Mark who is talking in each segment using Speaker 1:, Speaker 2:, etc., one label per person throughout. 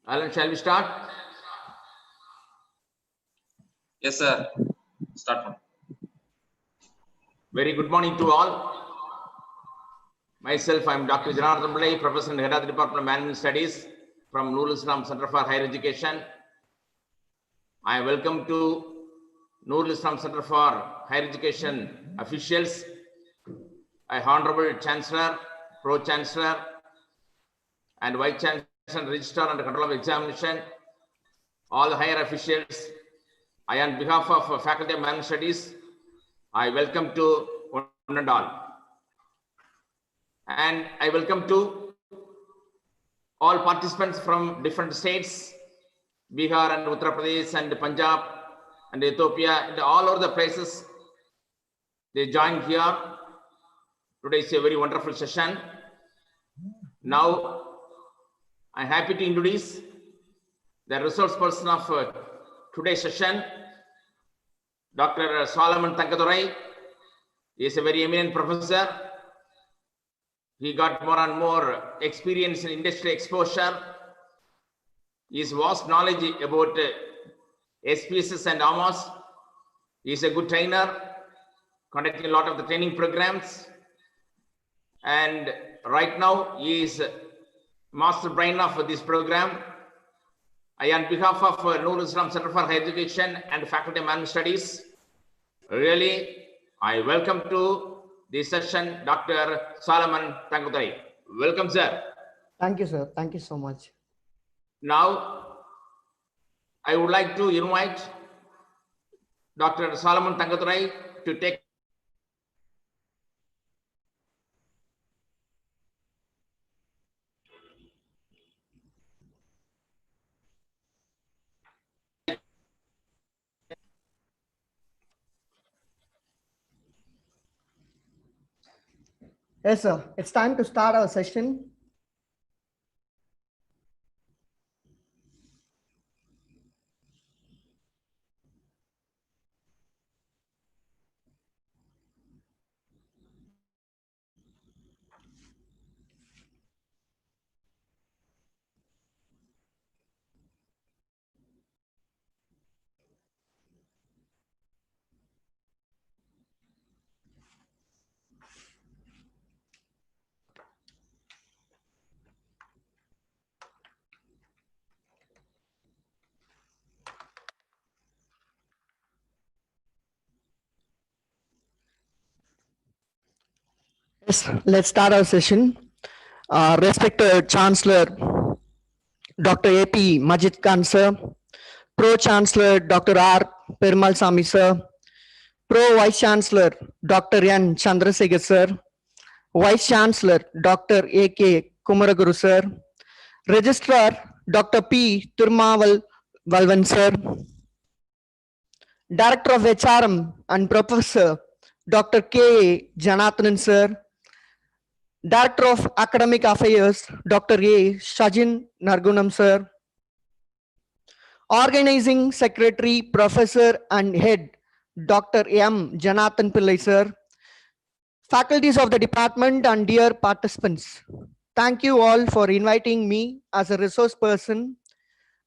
Speaker 1: Alan, shall we start?
Speaker 2: Yes, sir. Start from.
Speaker 1: Very good morning to all. Myself, I am Dr. Janardhan Pillai, Professor and Head of the Department of Management Studies from Nurul Islam Center for Higher Education. I welcome to Nurul Islam Center for Higher Education officials, Honorable Chancellor, Pro-Chancellor, and Vice Chancellor, Registrar and Control of Examination, all the higher officials. I, on behalf of Faculty of Management Studies, I welcome to one and all. And I welcome to all participants from different states, Bihar and Uttar Pradesh and Punjab and Ethiopia, and all over the places. They joined here. Today is a very wonderful session. Now, I'm happy to introduce the resource person of today's session, Dr. Solomon Thangadurai. He is a very eminent professor. He got more and more experience in industry exposure. His vast knowledge about SPSS and AMOS. He is a good trainer, conducting a lot of the training programs. And right now, he is master brain of this program. I, on behalf of Nurul Islam Center for Higher Education and Faculty of Management Studies, really, I welcome to this session Dr. Solomon Thangadurai. Welcome, sir.
Speaker 3: Thank you, sir. Thank you so much.
Speaker 1: Now, I would like to invite Dr. Solomon Thangadurai to take.
Speaker 3: Yes, sir. It's time to start our session. Yes, let's start our session. Respected Chancellor Dr. A.P. Majid Khan, sir, Pro-Chancellor Dr. R. Perumal Sami, sir, Pro-Vice Chancellor Dr. N. Chandrasekhar, sir, Vice Chancellor Dr. A.K. Kumaraguru, sir, Registrar Dr. P. Turmaval Valvan, sir, Director of HRM and Professor Dr. K. Janathan, sir, Director of Academic Affairs Dr. A. Shajin Nargunam, sir, Organizing Secretary Professor and Head Dr. M. Janathan Pillai, sir, faculties of the department and dear participants. Thank you all for inviting me as a resource person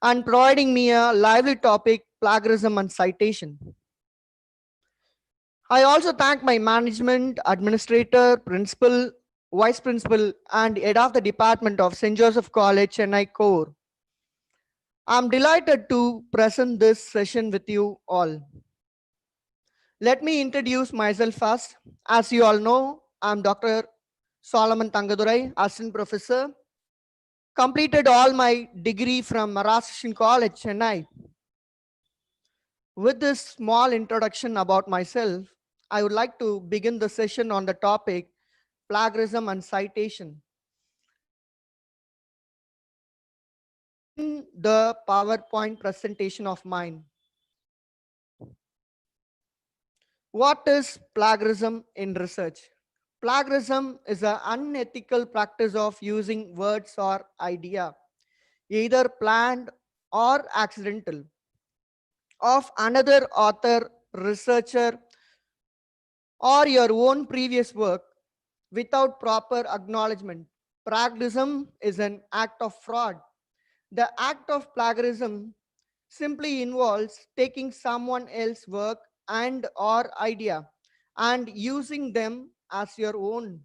Speaker 3: and providing me a lively topic, plagiarism and citation. I also thank my management, administrator, principal, vice principal, and head of the department of St. Joseph College, Chennai Core. I'm delighted to present this session with you all. Let me introduce myself first. As you all know, I'm Dr. Solomon Thangadurai, Assistant Professor. Completed all my degree from Maharashtra College, Chennai. With this small introduction about myself, I would like to begin the session on the topic plagiarism and citation. In the PowerPoint presentation of mine. What is plagiarism in research? Plagiarism is an unethical practice of using words or idea, either planned or accidental, of another author researcher, or your own previous work without proper acknowledgement. Plagiarism is an act of fraud. The act of plagiarism simply involves taking someone else's work and or idea and using them as your own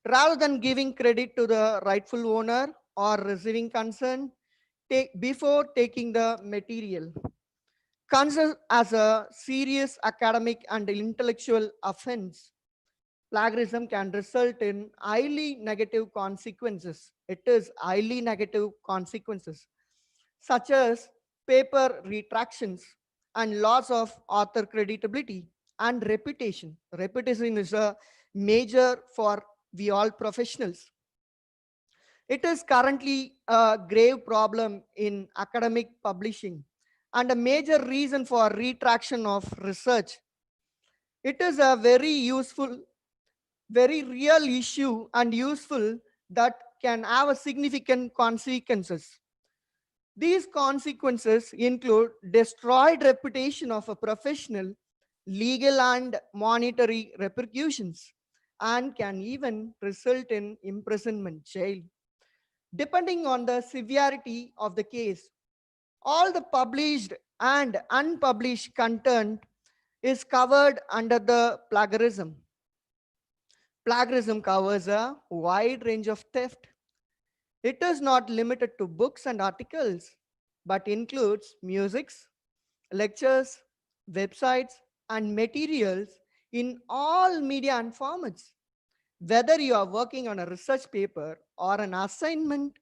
Speaker 3: rather than giving credit to the rightful owner or receiving consent before taking the material. Considered as a serious academic and intellectual offense, plagiarism can result in highly negative consequences. It is highly negative consequences, such as paper retractions and loss of author creditability and reputation. Reputation is a major for we all professionals. It is currently a grave problem in academic publishing and a major reason for retraction of research. It is a very useful, very real issue and useful that can have a significant consequences. These consequences include destroyed reputation of a professional, legal and monetary repercussions, and can even result in imprisonment, jail. Depending on the severity of the case, all the published and unpublished content is covered under the plagiarism. Plagiarism covers a wide range of theft. It is not limited to books and articles, but includes musics, lectures, websites, and materials in all media and formats. Whether you are working on a research paper or an assignment,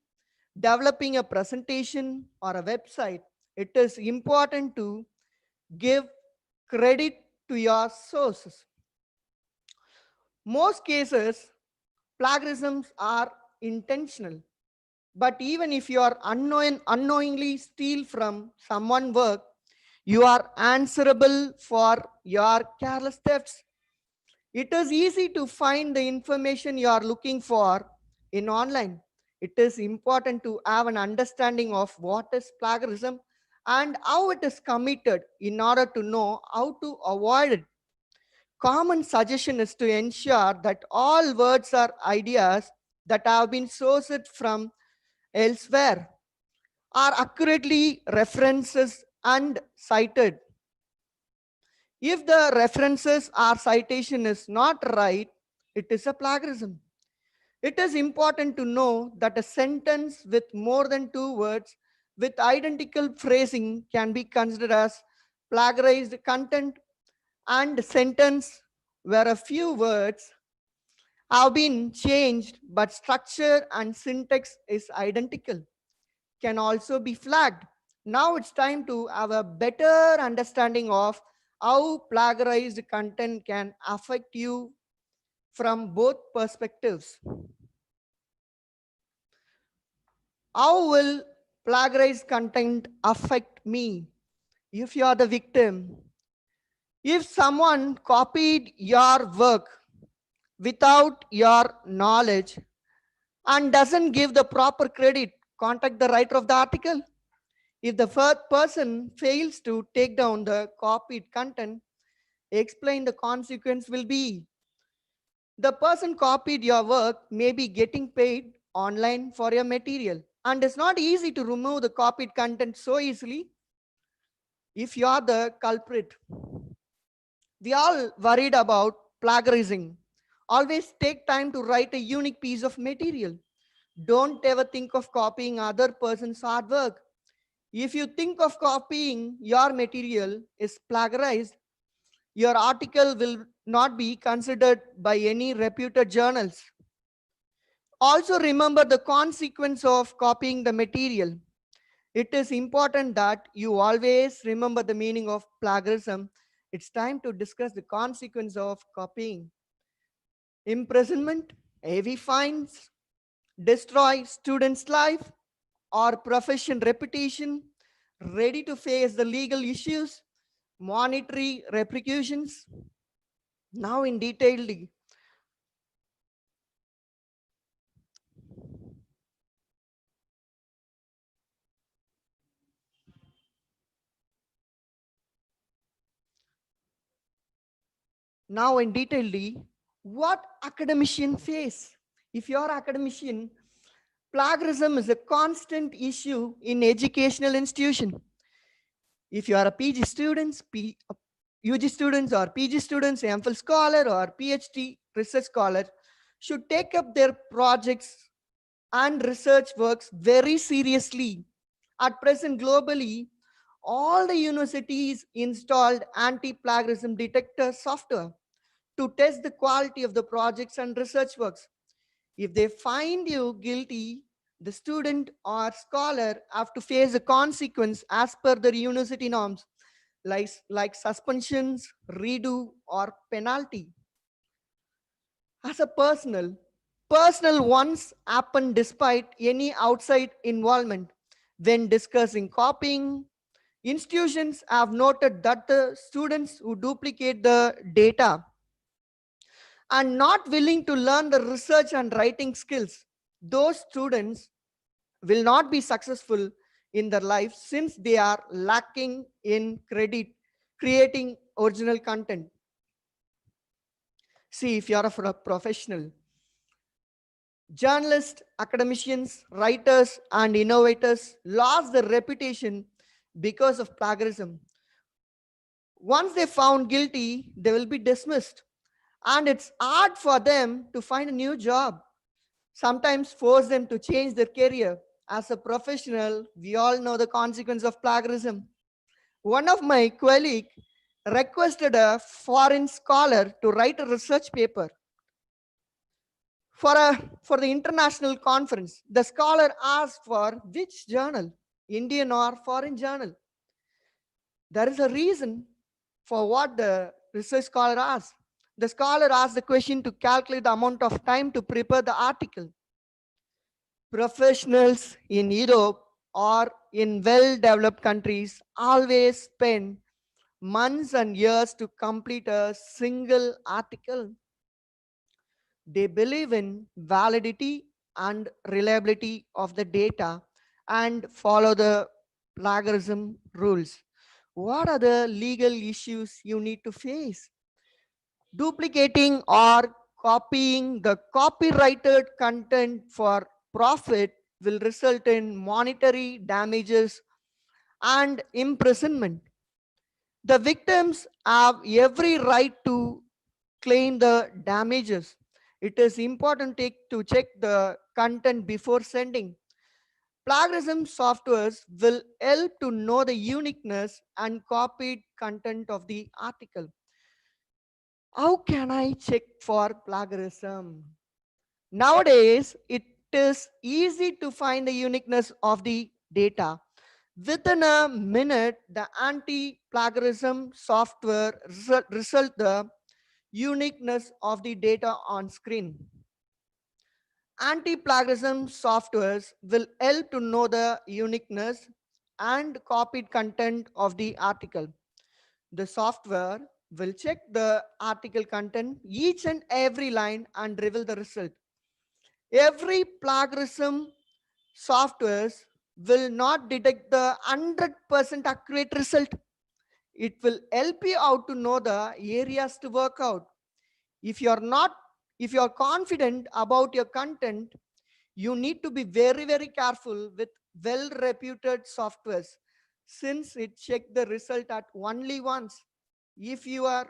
Speaker 3: developing a presentation or a website, it is important to give credit to your sources. Most cases, plagiarisms are intentional. But even if you are unknowingly steal from someone's work, you are answerable for your careless thefts. It is easy to find the information you are looking for in online. It is important to have an understanding of what is plagiarism and how it is committed in order to know how to avoid it. Common suggestion is to ensure that all words or ideas that have been sourced from elsewhere are accurately references and cited. If the references or citation is not right, it is a plagiarism. It is important to know that a sentence with more than two words with identical phrasing can be considered as plagiarized content, and sentence where a few words have been changed but structure and syntax is identical can also be flagged. Now it's time to have a better understanding of how plagiarized content can affect you from both perspectives. How will plagiarized content affect me if you are the victim? If someone copied your work without your knowledge and doesn't give the proper credit, contact the writer of the article. If the first person fails to take down the copied content, explain the consequence will be the person copied your work may be getting paid online for your material. And it's not easy to remove the copied content so easily if you are the culprit. We all worried about plagiarizing. Always take time to write a unique piece of material. Don't ever think of copying other person's artwork. If you think of copying your material is plagiarized, your article will not be considered by any reputed journals. Also remember the consequence of copying the material. It is important that you always remember the meaning of plagiarism. It's time to discuss the consequence of copying. Imprisonment, heavy fines, destroy students' life or profession reputation, ready to face the legal issues, monetary repercussions. Now in detail, Now in detailedly, what academician face? If you're academician, plagiarism is a constant issue in educational institution. If you are a PG students, UG students or PG students, MPhil scholar or PhD research scholar should take up their projects and research works very seriously. At present, globally, all the universities installed anti-plagiarism detector software to test the quality of the projects and research works. If they find you guilty, the student or scholar have to face a consequence as per the university norms, like suspensions, redo, or penalty. As a personal ones happen despite any outside involvement. When discussing copying, institutions have noted that the students who duplicate the data and not willing to learn the research and writing skills, those students will not be successful in their life since they are lacking in credit creating original content. See, if you are a professional, journalists, academicians, writers, and innovators lost their reputation because of plagiarism. Once they found guilty, they will be dismissed, and it's hard for them to find a new job. Sometimes force them to change their career. As a professional, we all know the consequence of plagiarism. One of my colleagues requested a foreign scholar to write a research paper for the international conference. The scholar asked for which journal, Indian or foreign journal. There is a reason for what the research scholar asked. The scholar asked the question to calculate the amount of time to prepare the article. Professionals in Europe or in well-developed countries always spend months and years to complete a single article. They believe in validity and reliability of the data and follow the plagiarism rules. What are the legal issues you need to face? Duplicating or copying the copyrighted content for profit will result in monetary damages and imprisonment. The victims have every right to claim the damages. It is important to check the content before sending. Plagiarism softwares will help to know the uniqueness and copied content of the article. How can I check for plagiarism? Nowadays, it is easy to find the uniqueness of the data. Within a minute, the anti-plagiarism software result the uniqueness of the data on screen. Anti-plagiarism softwares will help to know the uniqueness and copied content of the article. The software will check the article content, each and every line, and reveal the result. Every plagiarism softwares will not detect the 100% accurate result. It will help you out to know the areas to work out. If you're not, if you're confident about your content, you need to be very careful with well-reputed softwares since it check the result at only once. If you are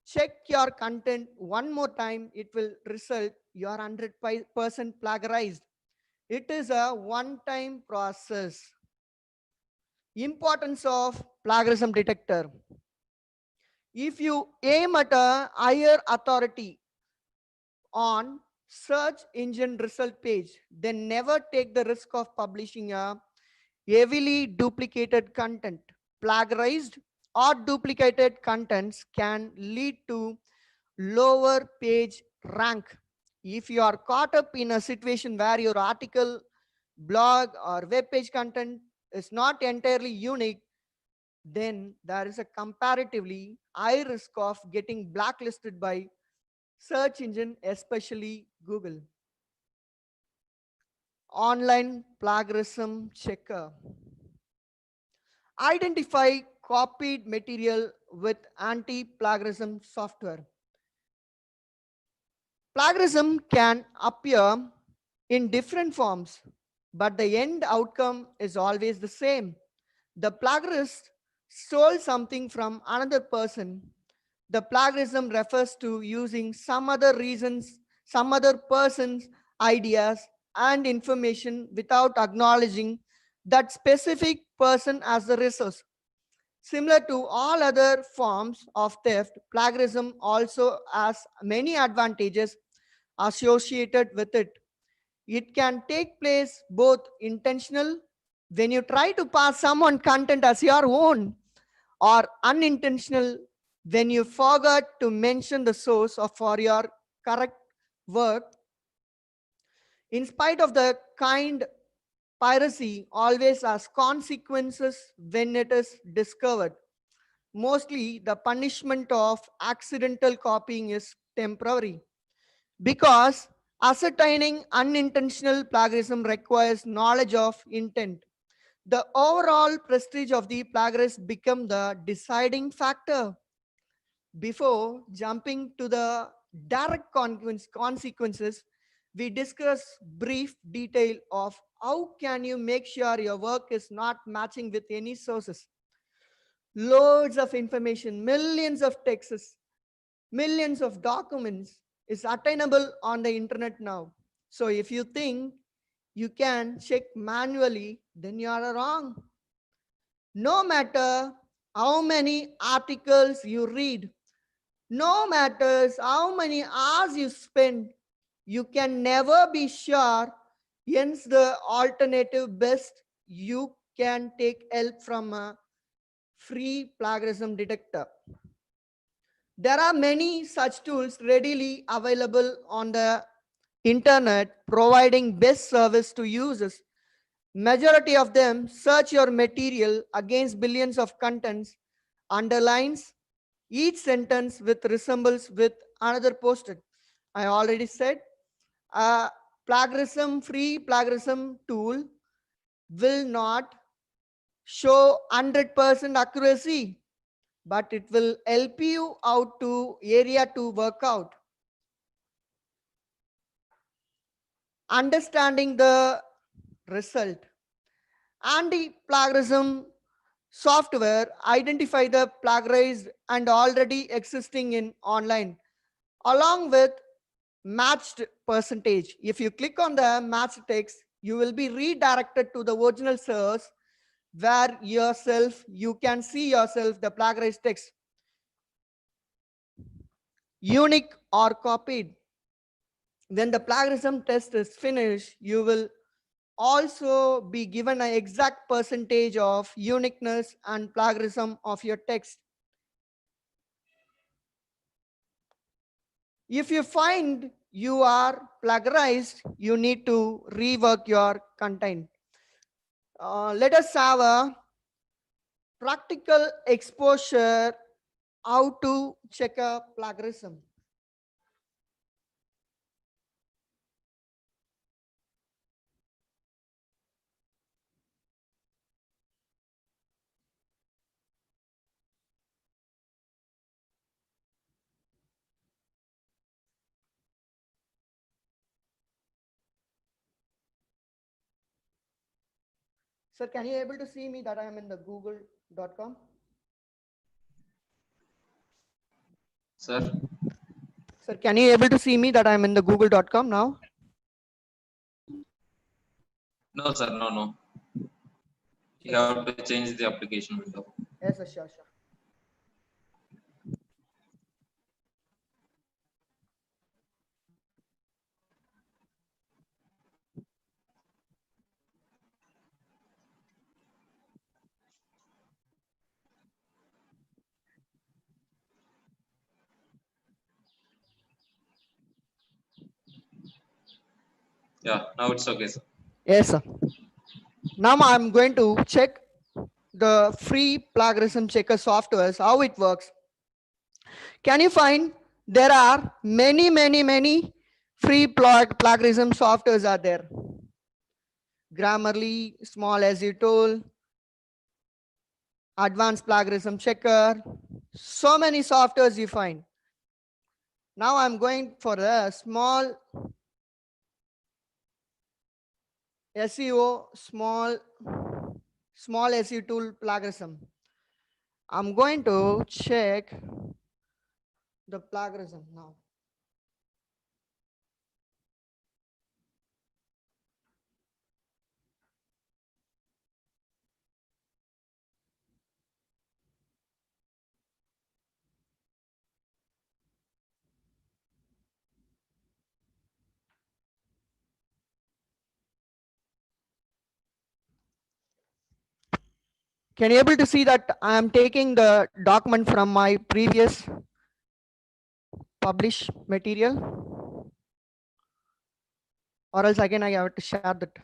Speaker 3: check your content one more time, it will result you are 100% plagiarized. It is a one-time process. Importance of plagiarism detector. If you aim at a higher authority on search engine result page, then never take the risk of publishing a heavily duplicated content. Plagiarized or duplicated contents can lead to lower page rank. If you are caught up in a situation where your article, blog, or web page content is not entirely unique, then there is a comparatively high risk of getting blacklisted by search engine, especially Google. Online plagiarism checker. Identify copied material with anti-plagiarism software. Plagiarism can appear in different forms, but the end outcome is always the same. The plagiarist stole something from another person. The plagiarism refers to using some other person's ideas and information without acknowledging that specific person as the resource. Similar to all other forms of theft, plagiarism also has many advantages associated with it. It can take place both intentional, when you try to pass someone content as your own, or unintentional, when you forgot to mention the source of for your correct work. In spite of the kind, piracy always has consequences when it is discovered. Mostly the punishment of accidental copying is temporary, because ascertaining unintentional plagiarism requires knowledge of intent. The overall prestige of the plagiarist become the deciding factor. Before jumping to the direct consequences, we discuss brief detail of how can you make sure your work is not matching with any sources. Loads of information, millions of texts, millions of documents is attainable on the internet now. So if you think you can check manually, then you are wrong. No matter how many articles you read, no matters how many hours you spend, you can never be sure. Hence, the alternative best, you can take help from a free plagiarism detector. There are many such tools readily available on the internet, providing best service to users. Majority of them search your material against billions of contents, underlines each sentence with resembles with another posted. I already said a free plagiarism tool will not show 100% accuracy, but it will help you out to area to work out. Understanding the result. Anti-plagiarism software identify the plagiarized and already existing in online, along with matched percentage. If you click on the matched text, you will be redirected to the original source where you can see yourself the plagiarized text. Unique or copied. When the plagiarism test is finished, you will also be given an exact percentage of uniqueness and plagiarism of your text. If you find you are plagiarized, you need to rework your content. Let us have a practical exposure how to check a plagiarism. Sir, can you able to see me that I am in the google.com?
Speaker 2: Sir,
Speaker 3: Sir, can you able to see me that I am in the google.com now?
Speaker 2: no, sir, no. You have to change the application window.
Speaker 3: Yes, sir, sure.
Speaker 2: Yeah, now it's okay, sir.
Speaker 3: Yes, sir. Now I'm going to check the free plagiarism checker softwares, how it works. Can you find there are many free plagiarism softwares are there. Grammarly, Small as you told, advanced plagiarism checker, so many softwares you find. Now I'm going for a small SEO, small SEO tool plagiarism. I'm going to check the plagiarism now. Can you able to see that I am taking the document from my previous published material? Or else again I have to share that.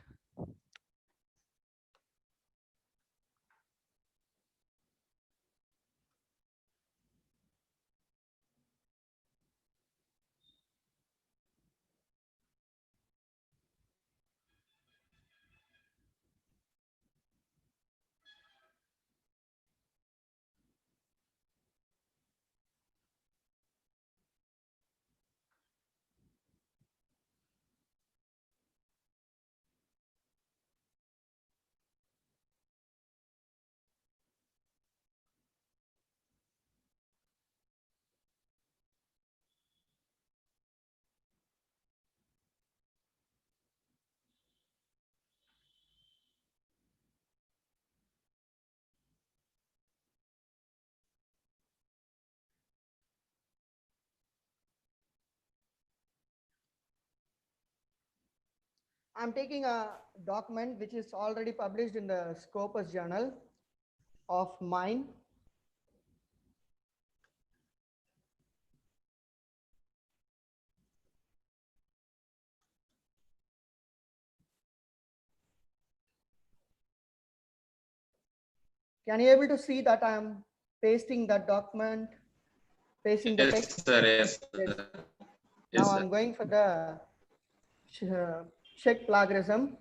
Speaker 3: I'm taking a document which is already published in the Scopus journal of mine. Can you able to see that I'm pasting that document, pasting the text?
Speaker 2: Yes, sir. Yes,
Speaker 3: Yes.
Speaker 2: sir.
Speaker 3: Now
Speaker 2: Yes, sir.
Speaker 3: I'm going for the check plagiarism.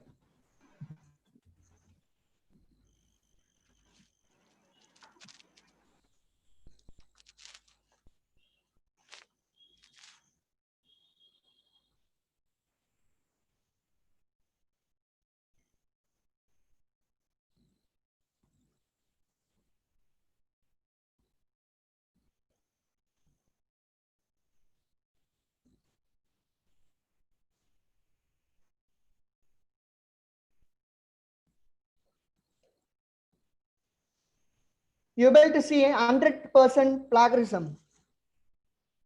Speaker 3: You're able to see 100% plagiarism.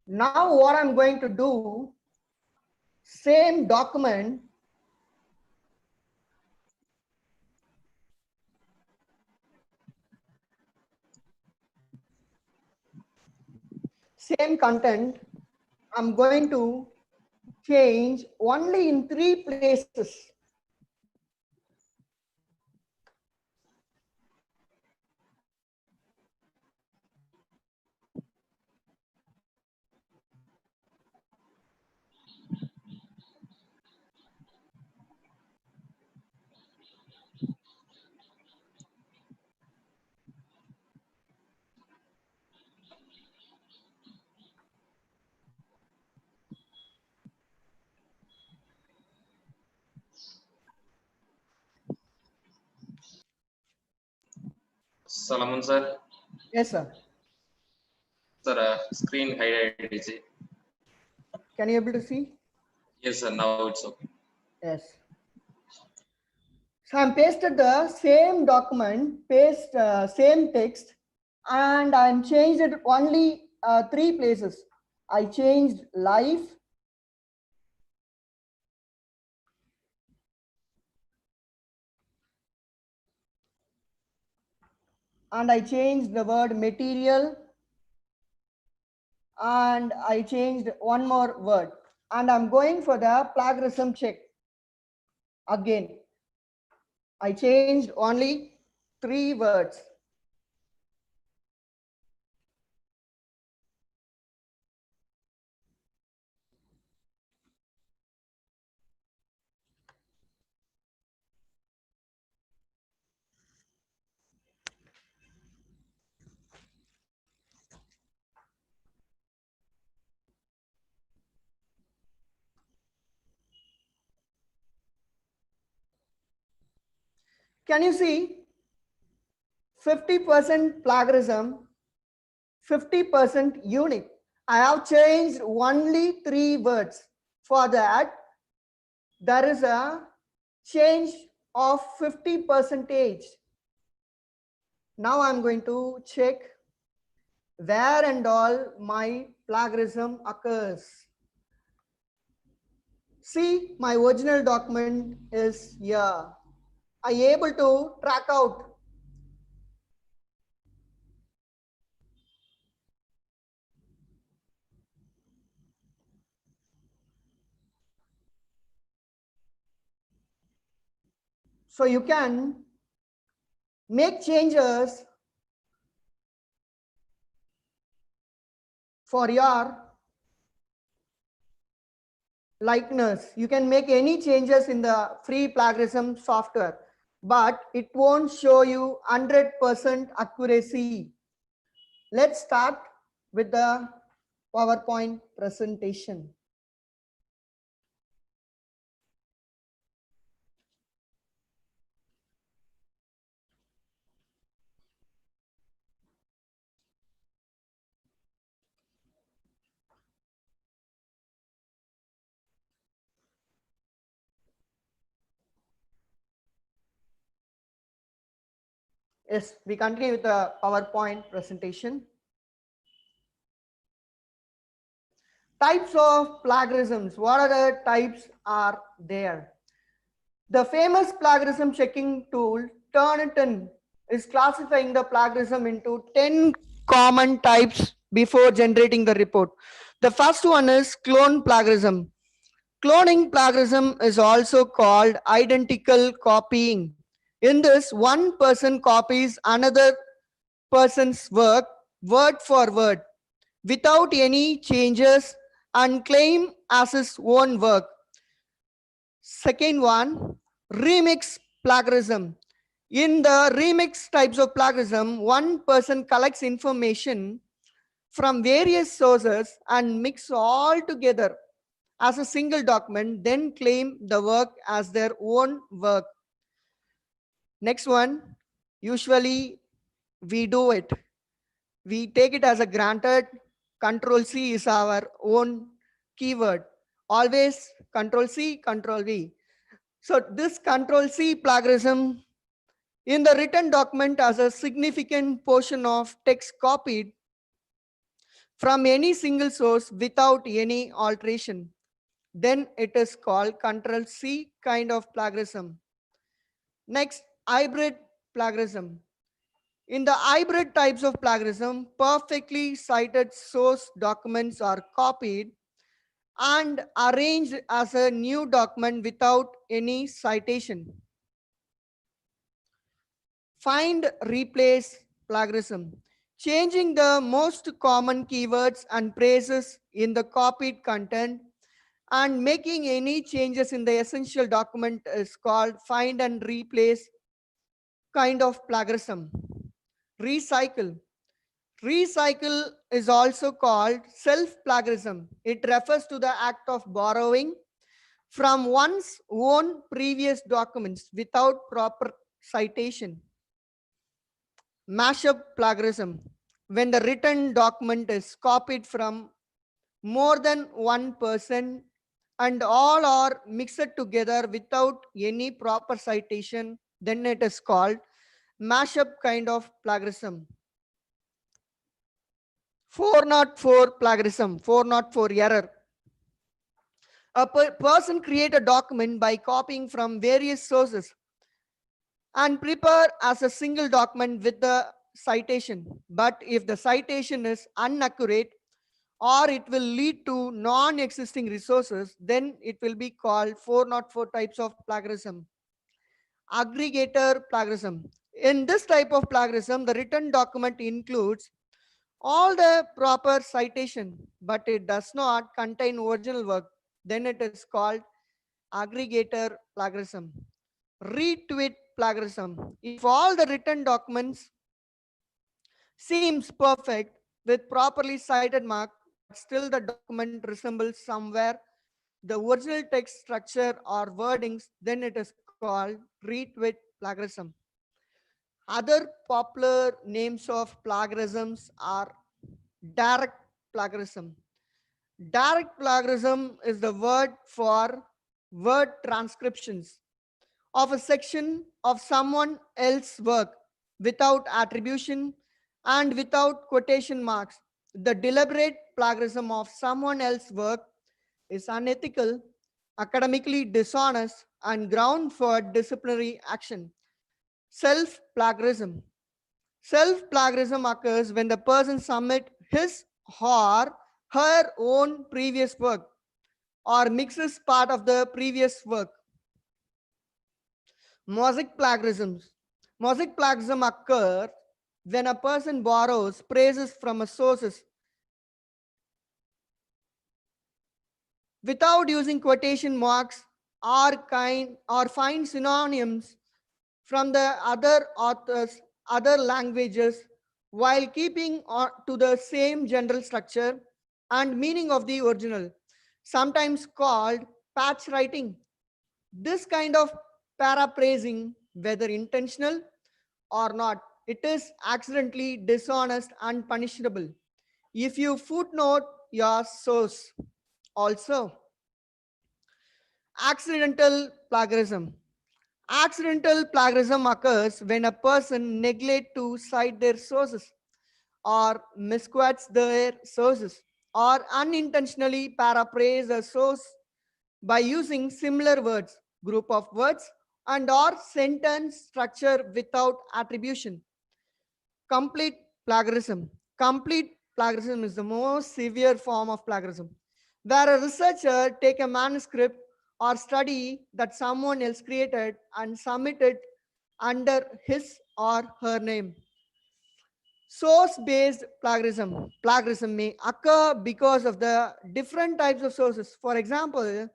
Speaker 3: Now what I'm going to do, same document, same content, I'm going to change only in 3 places.
Speaker 2: Salaman, sir.
Speaker 3: Yes, sir.
Speaker 2: Sir, screen highlight.
Speaker 3: Can you able to see?
Speaker 2: Yes, sir. Now it's okay.
Speaker 3: Yes. So I'm pasted the same document, same text, and I'm changed it only 3 places. I changed life, and I changed the word material, and I changed one more word. And I'm going for the plagiarism check again. I changed only 3 words. Can you see 50% plagiarism, 50% unique? I have changed only 3 words. For that, there is a change of 50%. Now I'm going to check where and all my plagiarism occurs. See, my original document is here. I able to track out. So you can make changes for your likeness. You can make any changes in the free plagiarism software, but it won't show you 100% accuracy. Let's start with the PowerPoint presentation. Yes, we continue with the PowerPoint presentation. Types of plagiarisms. What are the types are there? The famous plagiarism checking tool Turnitin is classifying the plagiarism into 10 common types before generating the report. The first one is clone plagiarism. Cloning plagiarism is also called identical copying. In this, one person copies another person's work word for word without any changes and claim as his own work. Second one, remix plagiarism. In the remix types of plagiarism, one person collects information from various sources and mix all together as a single document, then claim the work as their own work. Next one, usually we do it. We take it as a granted. Control C is our own keyword. Always Control C, Control V. So this Control C plagiarism in the written document as a significant portion of text copied from any single source without any alteration. Then it is called Control C kind of plagiarism. Next, hybrid plagiarism. In the hybrid types of plagiarism, perfectly cited source documents are copied and arranged as a new document without any citation. Find replace plagiarism. Changing the most common keywords and phrases in the copied content and making any changes in the essential document is called find and replace kind of plagiarism. Recycle. Recycle is also called self-plagiarism. It refers to the act of borrowing from one's own previous documents without proper citation. Mashup plagiarism. When the written document is copied from more than one person and all are mixed together without any proper citation, then it is called mashup kind of plagiarism. 404 plagiarism, 404 error. A person create a document by copying from various sources and prepare as a single document with the citation. But if the citation is inaccurate or it will lead to non-existing resources, then it will be called 404 types of plagiarism. Aggregator plagiarism. In this type of plagiarism, the written document includes all the proper citation, but it does not contain original work. Then it is called aggregator plagiarism. Retweet plagiarism. If all the written documents seems perfect with properly cited mark, but still the document resembles somewhere the original text structure or wordings, then it is called retweet plagiarism. Other popular names of plagiarisms are direct plagiarism. Direct plagiarism is the word for word transcriptions of a section of someone else's work without attribution and without quotation marks. The deliberate plagiarism of someone else's work is unethical, academically dishonest, and ground for disciplinary action. Self plagiarism. Self plagiarism occurs when the person submits his or her own previous work or mixes part of the previous work. Mosaic plagiarism. Mosaic plagiarism occurs when a person borrows phrases from a sources without using quotation marks or find synonyms from the other authors, other languages, while keeping to the same general structure and meaning of the original, sometimes called patch writing. This kind of paraphrasing, whether intentional or not, it is accidentally dishonest and punishable if you footnote your source. Also, accidental plagiarism. Accidental plagiarism occurs when a person neglects to cite their sources or misquotes their sources or unintentionally paraphrase a source by using similar words, group of words, and or sentence structure without attribution. Complete plagiarism. Complete plagiarism is the most severe form of plagiarism, where a researcher take a manuscript or study that someone else created and submit it under his or her name. Source-based plagiarism. Plagiarism may occur because of the different types of sources. For example,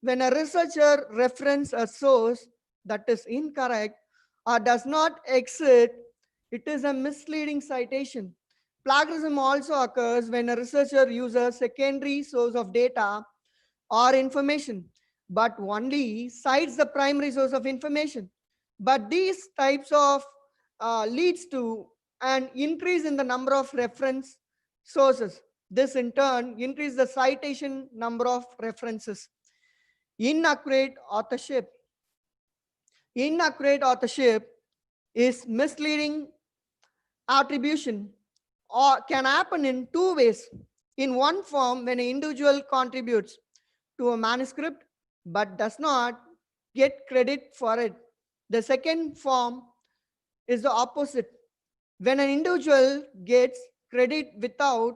Speaker 3: when a researcher references a source that is incorrect or does not exist, it is a misleading citation. Plagiarism also occurs when a researcher uses a secondary source of data or information, but only cites the primary source of information. But these types of leads to an increase in the number of reference sources. This in turn increase the citation number of references. Inaccurate authorship. Inaccurate authorship is misleading attribution or can happen in two ways. In one form, when an individual contributes to a manuscript but does not get credit for it. The second form is the opposite. When an individual gets credit without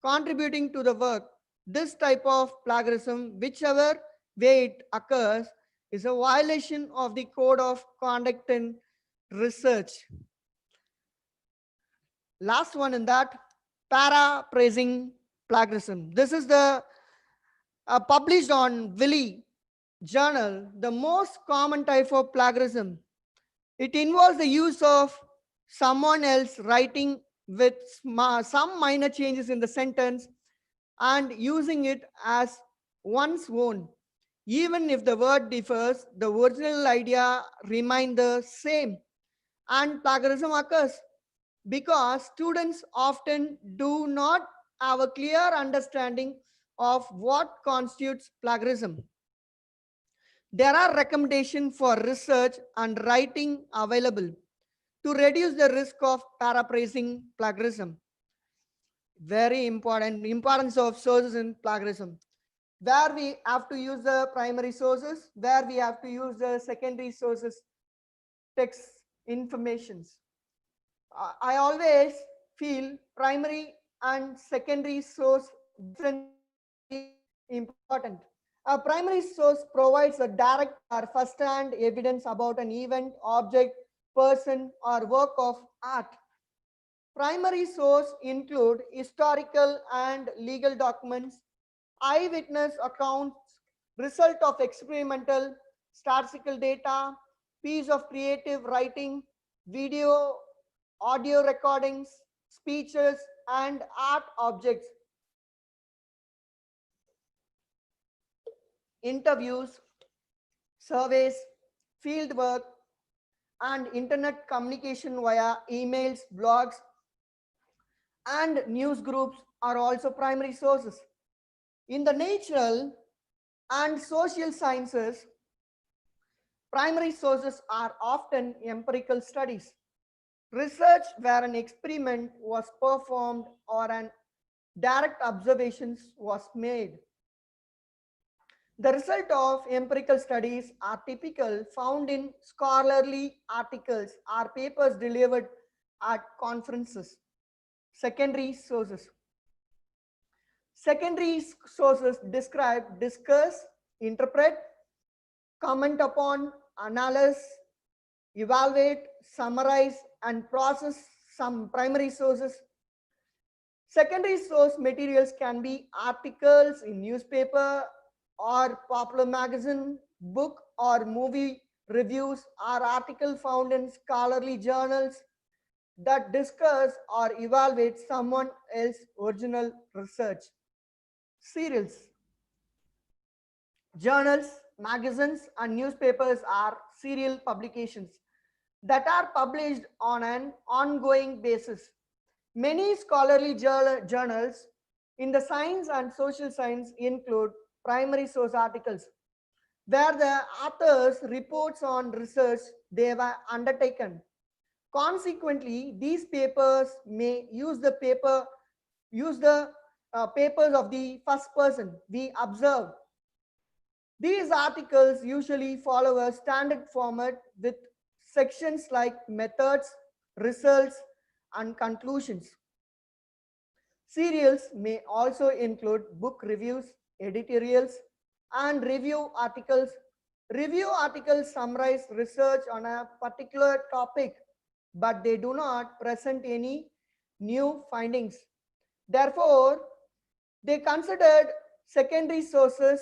Speaker 3: contributing to the work, this type of plagiarism, whichever way it occurs, is a violation of the code of conduct in research. Last one in that, paraphrasing plagiarism. This is the published on Wiley journal, the most common type of plagiarism. It involves the use of someone else writing with some minor changes in the sentence and using it as one's own. Even if the word differs, the original idea remains the same. And plagiarism occurs because students often do not have a clear understanding of what constitutes plagiarism. There are recommendations for research and writing available to reduce the risk of paraphrasing plagiarism. Very important, importance of sources in plagiarism. Where we have to use the primary sources, where we have to use the secondary sources, text informations. I always feel primary and secondary source differently important. A primary source provides a direct or first-hand evidence about an event, object, person, or work of art. Primary source include historical and legal documents, eyewitness accounts, result of experimental, statistical data, piece of creative writing, video, audio recordings, speeches, and art objects, interviews, surveys, field work, and internet communication via emails, blogs, and news groups are also primary sources. In the natural and social sciences, primary sources are often empirical studies. Research where an experiment was performed or an direct observations was made. The result of empirical studies are typical found in scholarly articles or papers delivered at conferences. Secondary sources. Secondary sources describe, discuss, interpret, comment upon, analyze, evaluate, summarize, and process some primary sources. Secondary source materials can be articles in newspaper or popular magazine, book or movie reviews, or article found in scholarly journals that discuss or evaluate someone else's original research. Serials. Journals, magazines, and newspapers are serial publications that are published on an ongoing basis. Many scholarly journals in the science and social science include primary source articles, where the authors reports on research they have undertaken. Consequently, these papers may use the papers of the first person we observe. These articles usually follow a standard format with sections like methods, results, and conclusions. Serials may also include book reviews, editorials, and review articles. Review articles summarize research on a particular topic, but they do not present any new findings. Therefore, they considered secondary sources.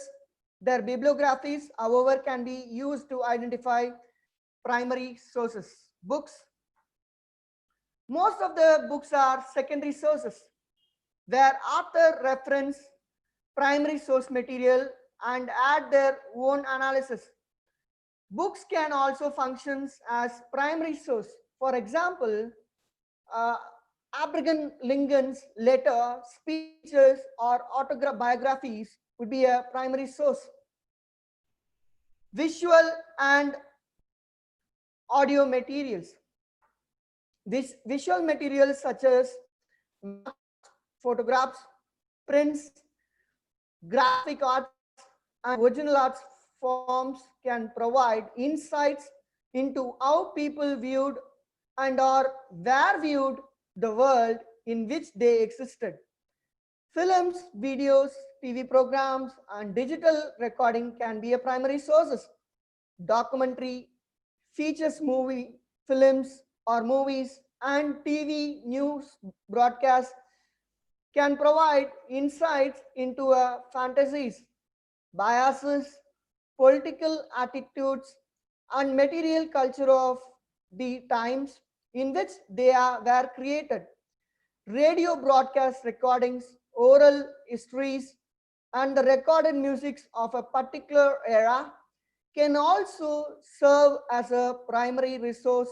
Speaker 3: Their bibliographies, however, can be used to identify primary sources. Books. Most of the books are secondary sources, where author reference primary source material and add their own analysis. Books can also function as primary source. For example, uh, Abraham Lincoln's letter, speeches, or autobiographies would be a primary source. Visual and audio materials. This visual materials such as maps, photographs, prints, graphic arts, and original arts forms can provide insights into how people viewed and or were viewed the world in which they existed. Films, videos, TV programs, and digital recording can be a primary sources. Documentary, features movie, films or movies, and TV news broadcasts can provide insights into fantasies, biases, political attitudes, and material culture of the times in which were created. Radio broadcast recordings, oral histories, and the recorded musics of a particular era can also serve as a primary resource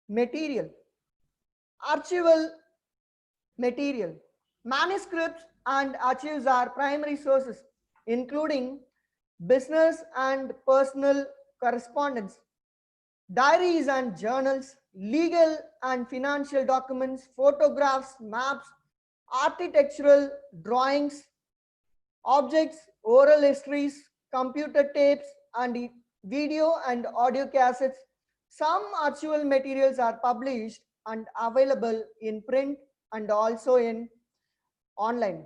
Speaker 3: material. Archival material. Manuscripts and archives are primary sources, including business and personal correspondence, diaries and journals, legal and financial documents, photographs, maps, architectural drawings, objects, oral histories, computer tapes, and video and audio cassettes. Some archival materials are published and available in print and also in online.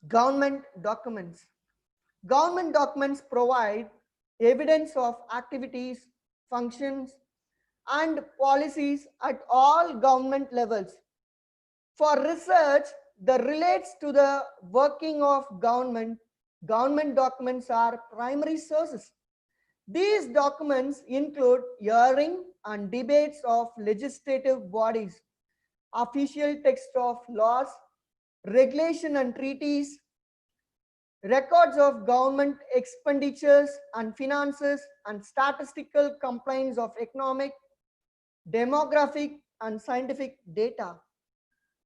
Speaker 3: Government documents. Government documents provide evidence of activities, functions, and policies at all government levels. For research that relates to the working of government, government documents are primary sources. These documents include hearing and debates of legislative bodies, official text of laws, regulation and treaties, records of government expenditures and finances and statistical complaints of economic, demographic, and scientific data.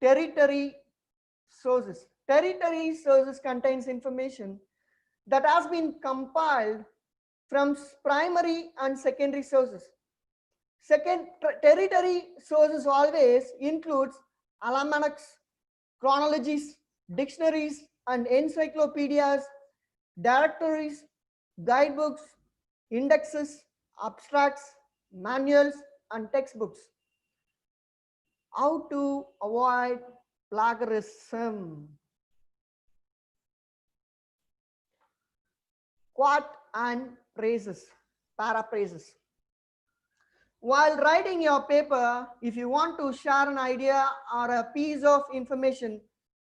Speaker 3: Territory sources. Territory sources contains information that has been compiled from primary and secondary sources. Territory sources always includes almanacs, chronologies, dictionaries, and encyclopedias, directories, guidebooks, indexes, abstracts, manuals, and textbooks. How to avoid plagiarism? Quote and phrases, paraphrases. While writing your paper, if you want to share an idea or a piece of information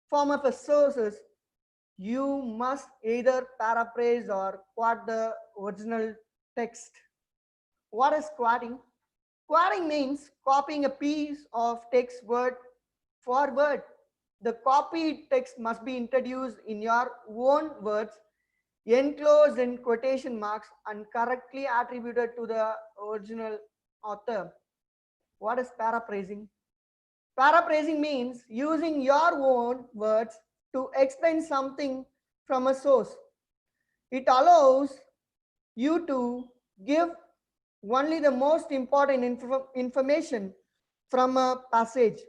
Speaker 3: from a sources, you must either paraphrase or quote the original text. What is quoting? Quoting means copying a piece of text word for word. The copied text must be introduced in your own words, enclosed in quotation marks, and correctly attributed to the original author. What is paraphrasing? Paraphrasing means using your own words to explain something from a source. It allows you to give only the most important information from a passage.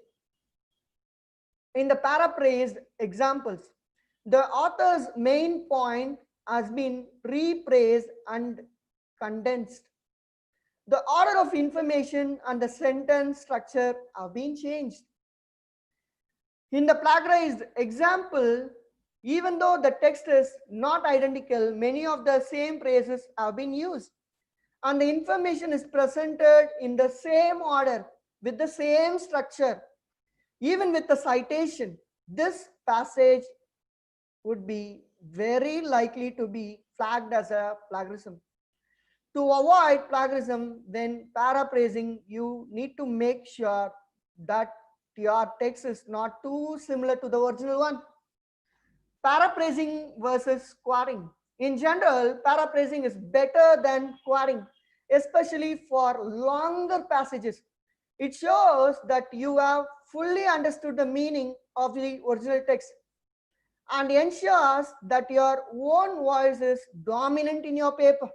Speaker 3: In the paraphrased examples, the author's main point has been rephrased and condensed. The order of information and the sentence structure have been changed. In the plagiarized example, even though the text is not identical, many of the same phrases have been used, and the information is presented in the same order with the same structure. Even with the citation, this passage would be very likely to be flagged as a plagiarism. To avoid plagiarism when paraphrasing, you need to make sure that your text is not too similar to the original one. Paraphrasing versus quoting. In general, paraphrasing is better than quoting, especially for longer passages. It shows that you have fully understood the meaning of the original text and ensures that your own voice is dominant in your paper.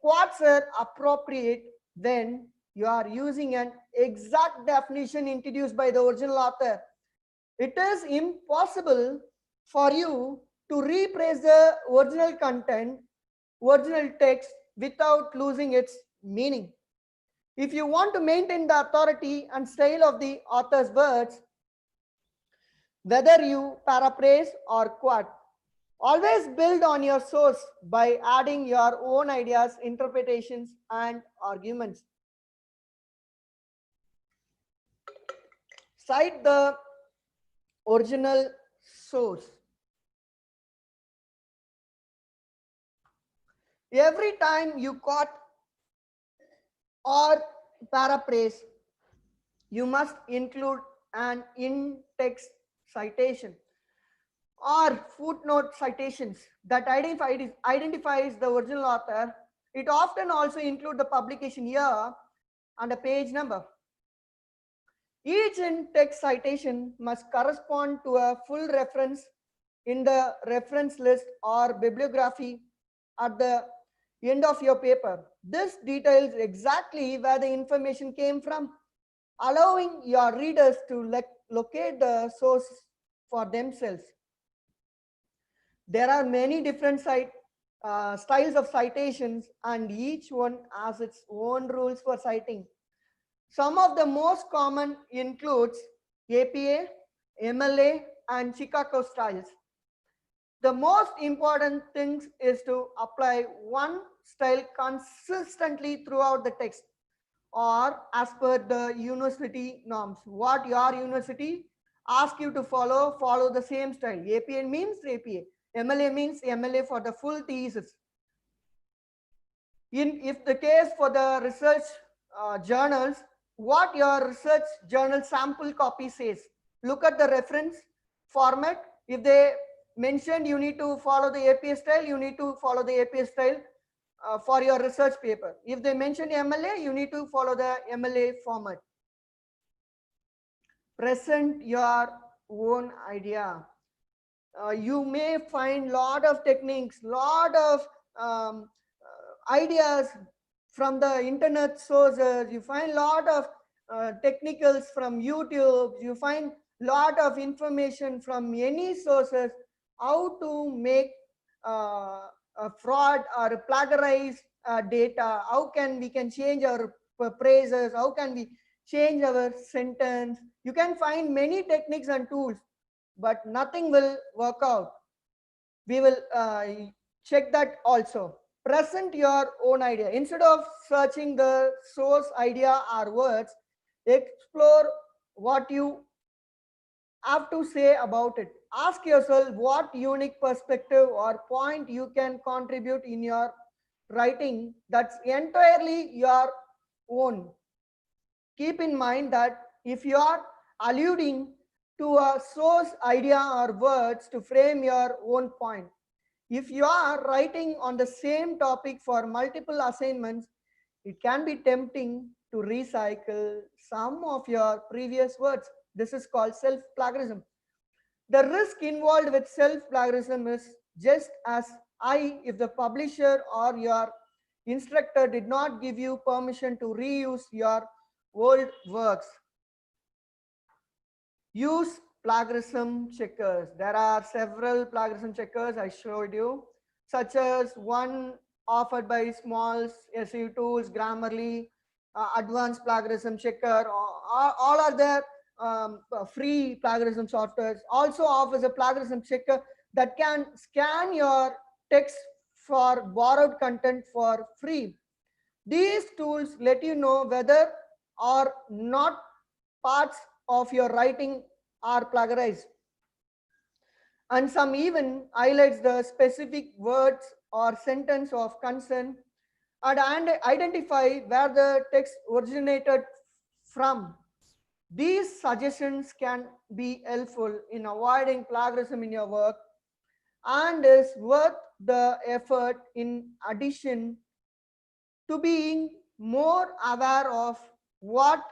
Speaker 3: Quotes are appropriate when you are using an exact definition introduced by the original author. It is impossible for you to rephrase the original content, original text without losing its meaning. If you want to maintain the authority and style of the author's words, whether you paraphrase or quote, always build on your source by adding your own ideas, interpretations, and arguments. Cite the original source. Every time you quote or paraphrase, you must include an in-text citation or footnote citations that identifies the original author. It often also includes the publication year and a page number. Each in-text citation must correspond to a full reference in the reference list or bibliography at the end of your paper. This details exactly where the information came from, allowing your readers to locate the source for themselves. There are many different styles of citations, and each one has its own rules for citing. Some of the most common includes APA, MLA, and Chicago styles. The most important thing is to apply one style consistently throughout the text or as per the university norms. What your university asks you to follow the same style. APA means APA. MLA means MLA for the full thesis. If the case for the research journals, what your research journal sample copy says. Look at the reference format. If they mentioned you need to follow the APA style, you need to follow the APA style for your research paper. If they mention MLA, you need to follow the MLA format. Present your own idea. You may find lot of techniques, lot of ideas from the internet sources. You find lot of technicals from YouTube. You find lot of information from any sources how to make a fraud or plagiarize data. How can we can change our phrases? How can we change our sentence? You can find many techniques and tools, but nothing will work out. We will check that also. Present your own idea. Instead of searching the source idea or words, explore what you have to say about it. Ask yourself what unique perspective or point you can contribute in your writing that's entirely your own. Keep in mind that if you are alluding to a source idea or words to frame your own point, if you are writing on the same topic for multiple assignments, it can be tempting to recycle some of your previous words. This is called self-plagiarism. The risk involved with self-plagiarism is just as high if the publisher or your instructor did not give you permission to reuse your old works. Use plagiarism checkers. There are several plagiarism checkers I showed you, such as one offered by Smalls, SEU Tools, Grammarly, Advanced Plagiarism Checker. All are there. Free plagiarism softwares also offers a plagiarism checker that can scan your text for borrowed content for free. These tools let you know whether or not parts of your writing are plagiarized, and some even highlights the specific words or sentence of concern and identify where the text originated from. These suggestions can be helpful in avoiding plagiarism in your work and is worth the effort. In addition to being more aware of what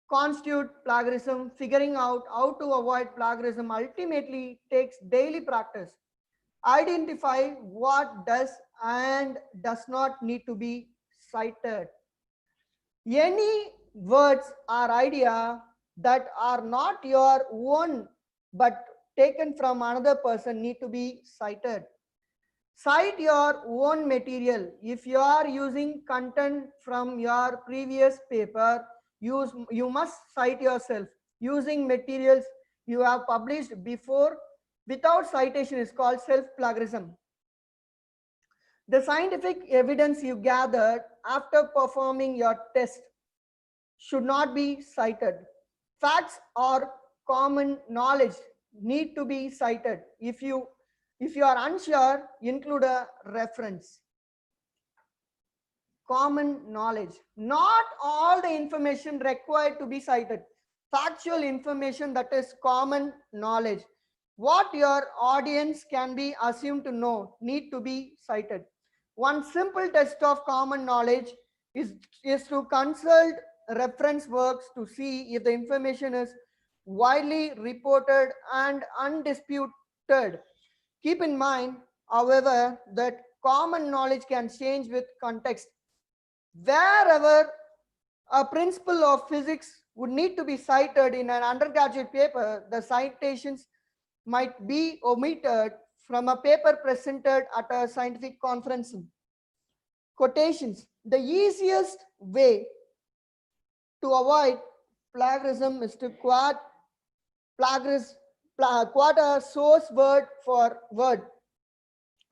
Speaker 3: constitute plagiarism, figuring out how to avoid plagiarism ultimately takes daily practice. Identify what does and does not need to be cited. Any words or idea that are not your own but taken from another person need to be cited. Cite your own material. If you are using content from your previous paper, you must cite yourself. Using materials you have published before without citation is called self-plagiarism. The scientific evidence you gathered after performing your test should not be cited. Facts or common knowledge need to be cited. If you are unsure, include a reference. Common knowledge. Not all the information required to be cited. Factual information, that is common knowledge. What your audience can be assumed to know need to be cited. One simple test of common knowledge is to consult reference works to see if the information is widely reported and undisputed. Keep in mind, however, that common knowledge can change with context. Wherever a principle of physics would need to be cited in an undergraduate paper, the citations might be omitted from a paper presented at a scientific conference. Quotations. The easiest way to avoid plagiarism is to quote a source word for word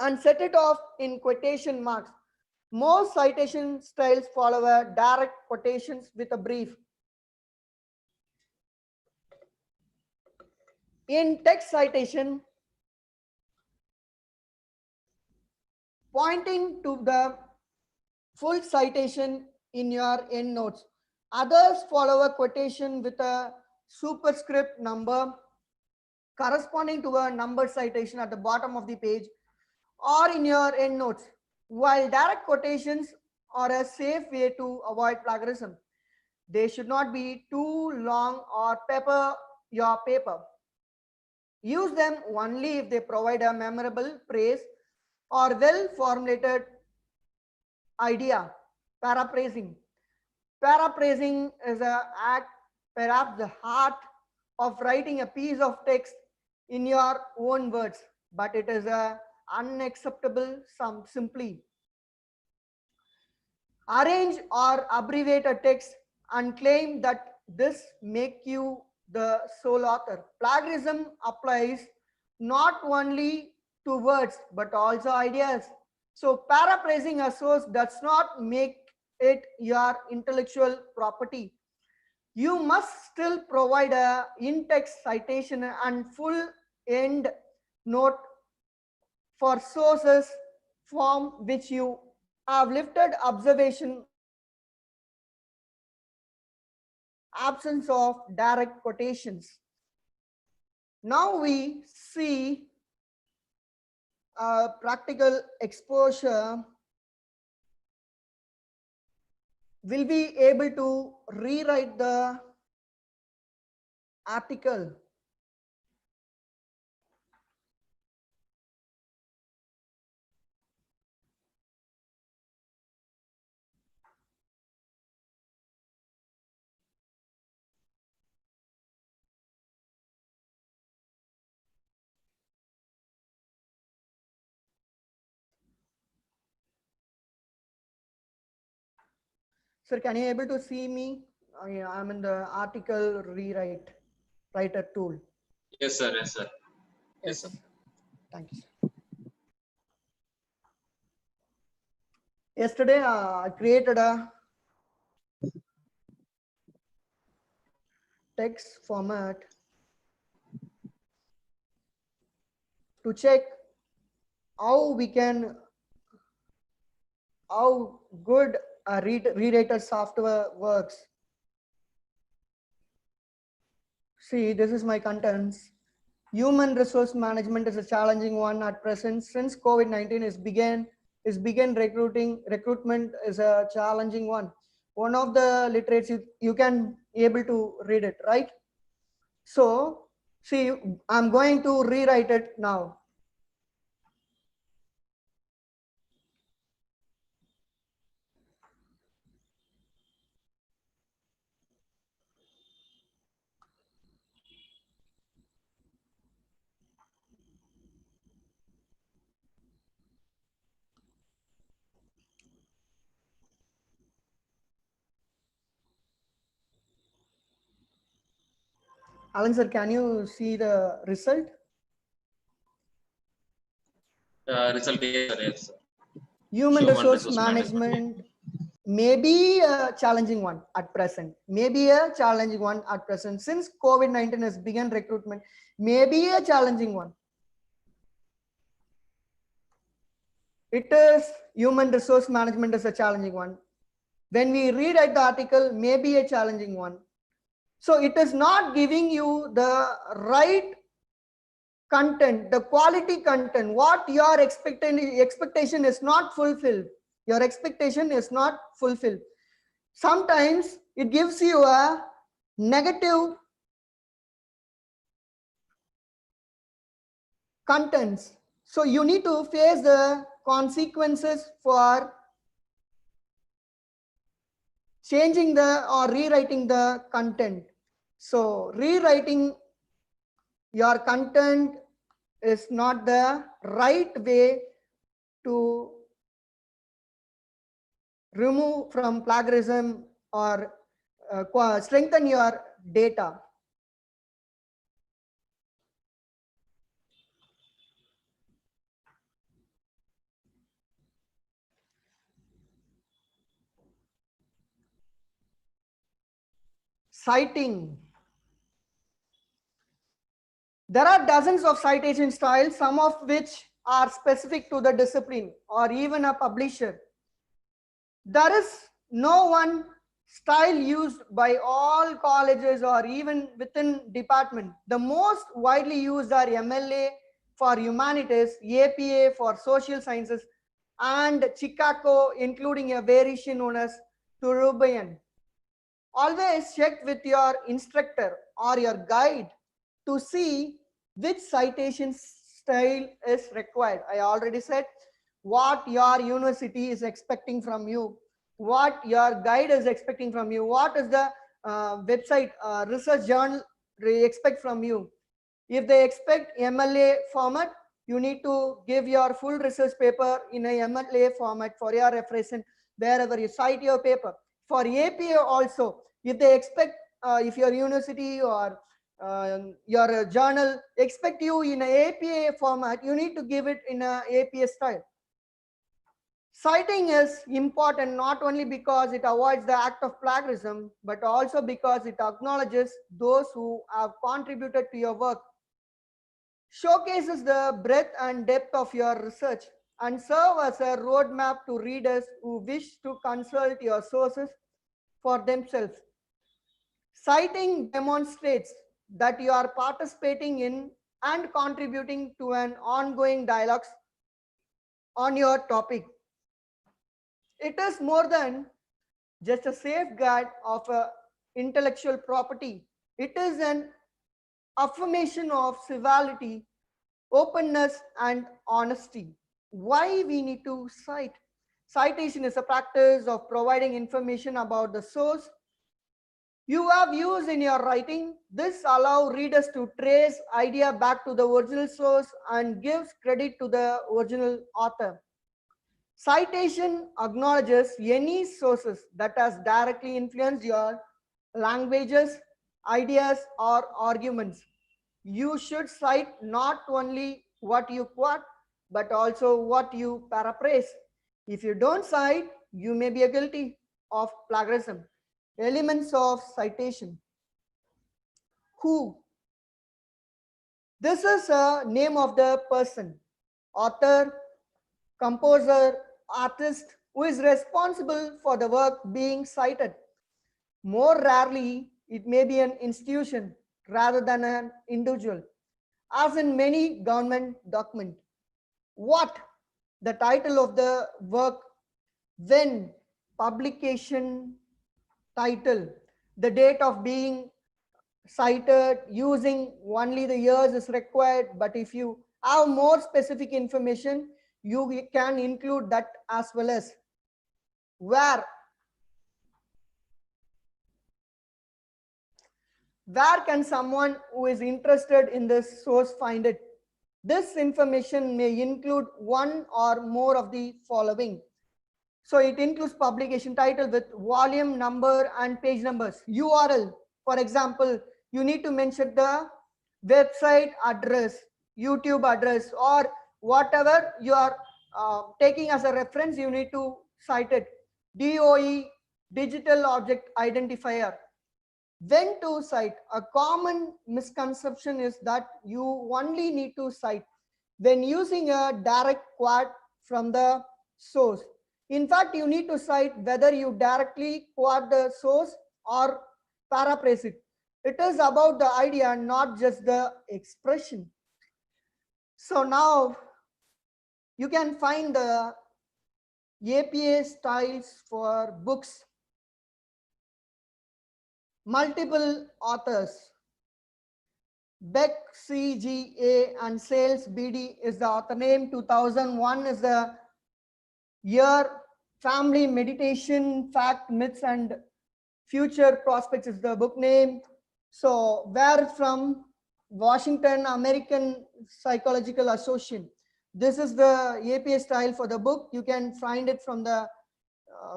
Speaker 3: and set it off in quotation marks. Most citation styles follow a direct quotations with a brief. In text citation, pointing to the full citation in your endnotes. Others follow a quotation with a superscript number. corresponding to a numbered citation at the bottom of the page or in your endnotes, while direct quotations are a safe way to avoid plagiarism. They should not be too long or pepper your paper. Use them only if they provide a memorable praise or well-formulated idea. Paraphrasing. Paraphrasing is an act, perhaps the heart of writing a piece of text in your own words, but it is unacceptable simply. Arrange or abbreviate a text and claim that this make you the sole author. Plagiarism applies not only to words but also ideas. So paraphrasing a source does not make it your intellectual property. You must still provide a in-text citation and full end note for sources from which you have lifted observation, absence of direct quotations. Now we see practical exposure. Will be able to rewrite the article. Sir, can you able to see me? I'm in the article rewrite writer tool.
Speaker 2: Yes, sir. Yes, sir.
Speaker 3: Yes, sir. Thank you, sir. Yesterday, I created a text format to check how we can, how good a rewriter software works. See, this is my contents. Human resource management is a challenging one at present. Since COVID-19 is began recruitment is a challenging one. One of the literature you can able to read it, right? So see, I'm going to rewrite it now. Alan sir, can you see the result?
Speaker 2: Result is yes, sir.
Speaker 3: Human resource management may be a challenging one at present. Maybe a challenging one at present. Since COVID-19 has begun recruitment, maybe a challenging one. It is human resource management is a challenging one. When we rewrite the article, maybe a challenging one. So it is not giving you the right content, the quality content, what your expectation is not fulfilled. Your expectation is not fulfilled. Sometimes it gives you a negative contents. So you need to face the consequences for changing the or rewriting the content. So rewriting your content is not the right way to remove from plagiarism or strengthen your data. Citing. There are dozens of citation styles, some of which are specific to the discipline or even a publisher. There is no one style used by all colleges or even within department. The most widely used are MLA for humanities, APA for social sciences, and Chicago, including a variation known as Turubian. Always check with your instructor or your guide to see which citation style is required. I already said what your university is expecting from you, what your guide is expecting from you, what is the website research journal expect from you. If they expect MLA format, you need to give your full research paper in a MLA format for your reference wherever you cite your paper. For APA also, if they expect, if your university or your journal expect you in a APA format, you need to give it in a APA style. Citing is important not only because it avoids the act of plagiarism, but also because it acknowledges those who have contributed to your work, showcases the breadth and depth of your research, and serve as a roadmap to readers who wish to consult your sources for themselves. Citing demonstrates that you are participating in and contributing to an ongoing dialogue on your topic. It is more than just a safeguard of intellectual property. It is an affirmation of civility, openness, and honesty. Why we need to cite? Citation is a practice of providing information about the source you have used in your writing. This allows readers to trace idea back to the original source and gives credit to the original author. Citation acknowledges any sources that has directly influenced your languages, ideas, or arguments. You should cite not only what you quote, but also what you paraphrase. If you don't cite, you may be guilty of plagiarism. Elements of citation. Who? This is a name of the person, author, composer, artist who is responsible for the work being cited. More rarely, it may be an institution rather than an individual, as in many government documents. What? The title of the work, when, publication title, the date of being cited, using only the years is required, but if you have more specific information, you can include that as well as where. Where can someone who is interested in this source find it? This information may include one or more of the following. So it includes publication title with volume number and page numbers. URL, for example, you need to mention the website address, YouTube address, or whatever you are taking as a reference, you need to cite it. DOE, digital object identifier. When to cite? A common misconception is that you only need to cite when using a direct quote from the source. In fact, you need to cite whether you directly quote the source or paraphrase it. It is about the idea, not just the expression. So now you can find the APA styles for books. Multiple authors. Beck CGA and Sales BD is the author name. 2001 is the year. Family Meditation, Fact, Myths, and Future Prospects is the book name. So where from? Washington, American Psychological Association. This is the APA style for the book. You can find it from the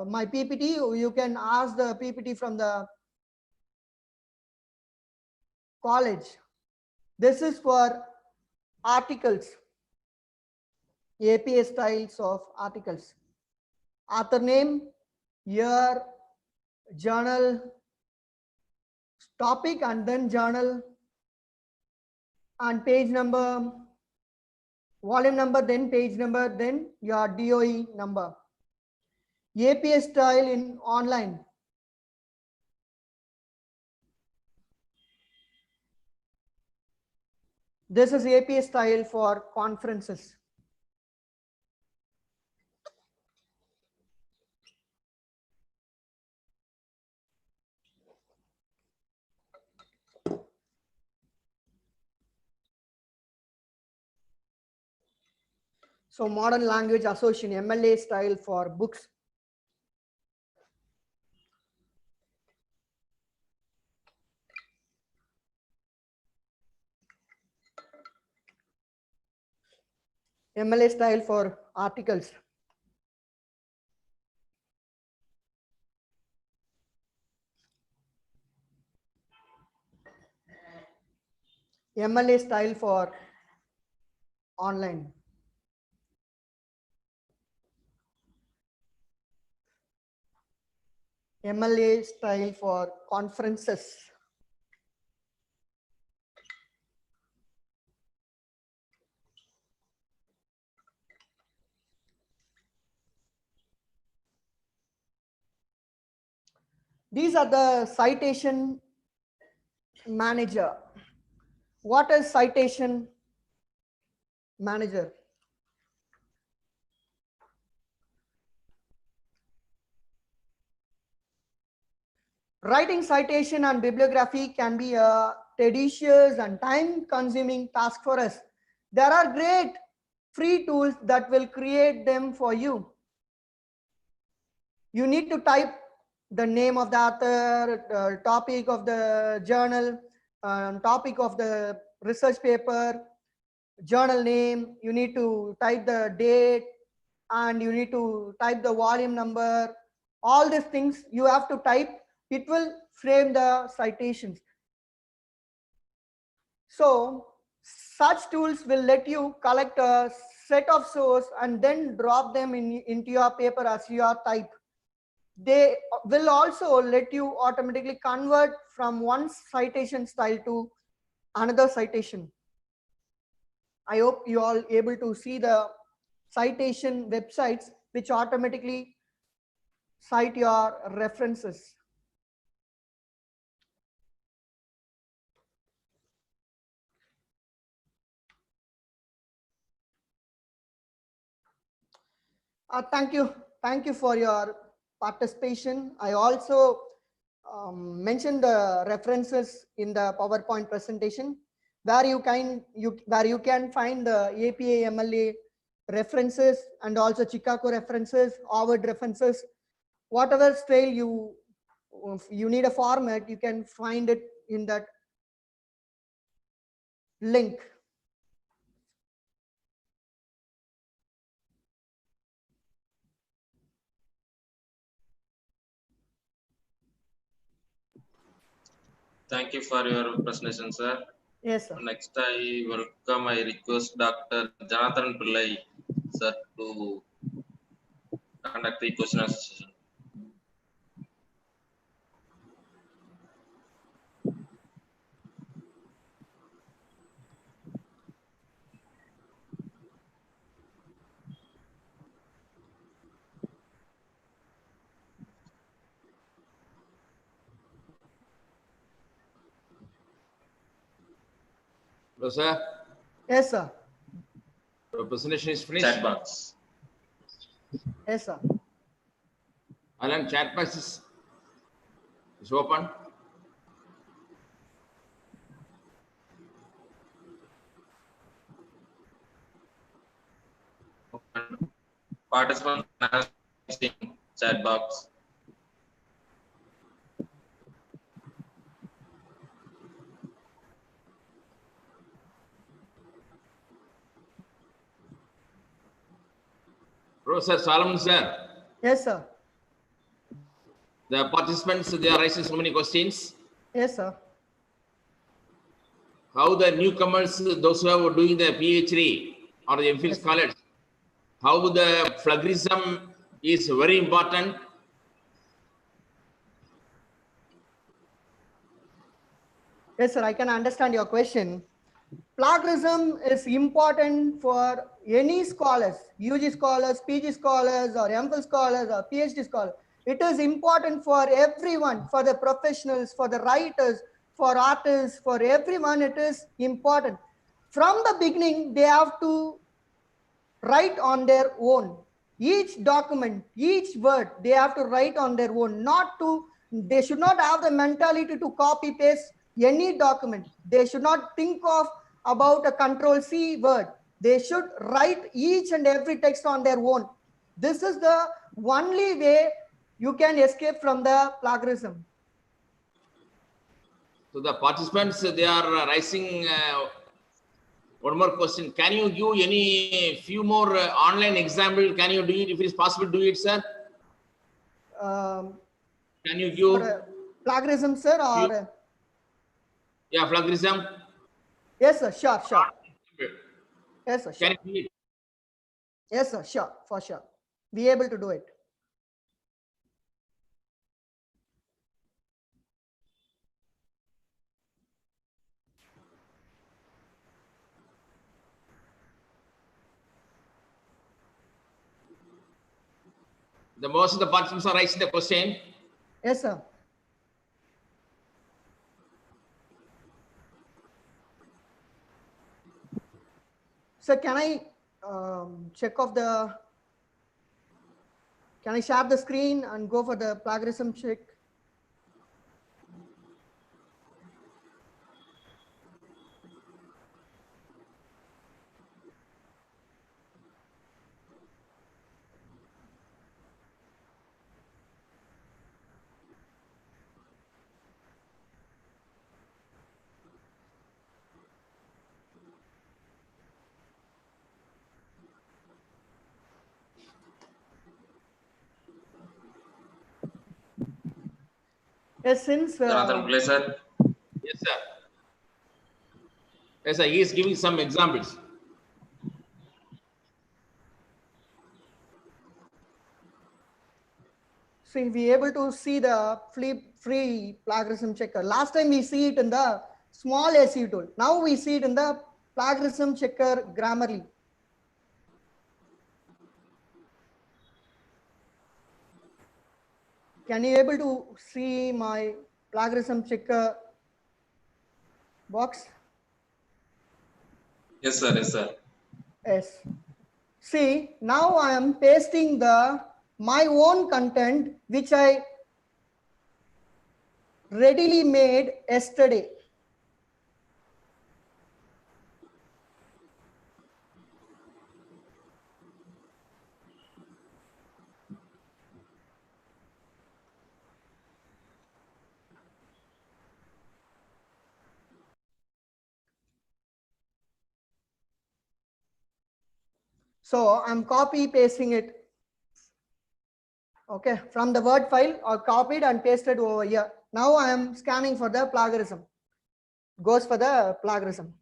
Speaker 3: my PPT. You can ask the PPT from the college. This is for articles, APA styles of articles. Author name, year, journal, topic, and then journal, and page number, volume number, then page number, then your DOE number. APA style in online. This is APA style for conferences. So modern language association, MLA style for books. MLA style for articles. MLA style for online. MLA style for conferences. These are the citation manager. What is citation manager? Writing citation and bibliography can be a tedious and time-consuming task for us. There are great free tools that will create them for you. You need to type the name of the author, topic of the journal, topic of the research paper, journal name. You need to type the date and you need to type the volume number. All these things you have to type. It will frame the citations. So such tools will let you collect a set of source and then drop them into your paper as your type. They will also let you automatically convert from one citation style to another citation. I hope you all able to see the citation websites which automatically cite your references. Thank you for your participation. I also mentioned the references in the PowerPoint presentation where you can find the APA MLA references and also Chicago references, Harvard references. Whatever style you need a format, you can find it in that link.
Speaker 2: Thank you for your presentation, sir.
Speaker 3: Yes, sir.
Speaker 2: Next, I request Dr. Jonathan Pillai, sir, to conduct the question answer session.
Speaker 1: Hello, sir.
Speaker 3: Yes, sir.
Speaker 1: The presentation is finished.
Speaker 2: Chat box.
Speaker 3: Yes, sir.
Speaker 1: Alan, chat box is open.
Speaker 2: Participants in chat box.
Speaker 1: Professor Solomon, sir.
Speaker 3: Yes, sir.
Speaker 1: The participants, they are raising so many questions.
Speaker 3: Yes, sir.
Speaker 1: How the newcomers, those who are doing the PhD or the MPhil scholars, how the plagiarism is very important.
Speaker 3: Yes, sir, I can understand your question. Plagiarism is important for any scholars, UG scholars, PG scholars, or MPhil scholars, or PhD scholars. It is important for everyone, for the professionals, for the writers, for artists, for everyone. It is important. From the beginning, they have to write on their own. Each document, each word, they have to write on their own. They should not have the mentality to copy paste any document. They should not think of about a control C word. They should write each and every text on their own. This is the only way you can escape from the plagiarism.
Speaker 1: So the participants, they are raising one more question. Can you give any few more online example? Can you do it if it is possible? Do it, sir. Can you give
Speaker 3: Plagiarism, sir,
Speaker 1: few,
Speaker 3: or
Speaker 1: yeah, plagiarism?
Speaker 3: yes, sir, sure. Yes, sir, sure.
Speaker 1: Can you do it?
Speaker 3: Yes, sir, sure, for sure. Be able to do it.
Speaker 1: The most of the participants are raising the question.
Speaker 3: Yes, sir. Sir, can I check off the, can I share the screen and go for the plagiarism check? Yes, since
Speaker 2: Jonathan Pillai, sir.
Speaker 1: Yes, sir. Yes, sir. He is giving some examples.
Speaker 3: so we able to see the free plagiarism checker. Last time we see it in the small SE tool. Now we see it in the plagiarism checker Grammarly. Can you able to see my plagiarism checker box?
Speaker 2: Yes, sir. Yes, sir.
Speaker 3: Yes. See, now I am pasting my own content which I readily made yesterday. So I'm copy pasting it. Okay, from the Word file or copied and pasted over here. Now I am scanning for the plagiarism. Goes for the plagiarism.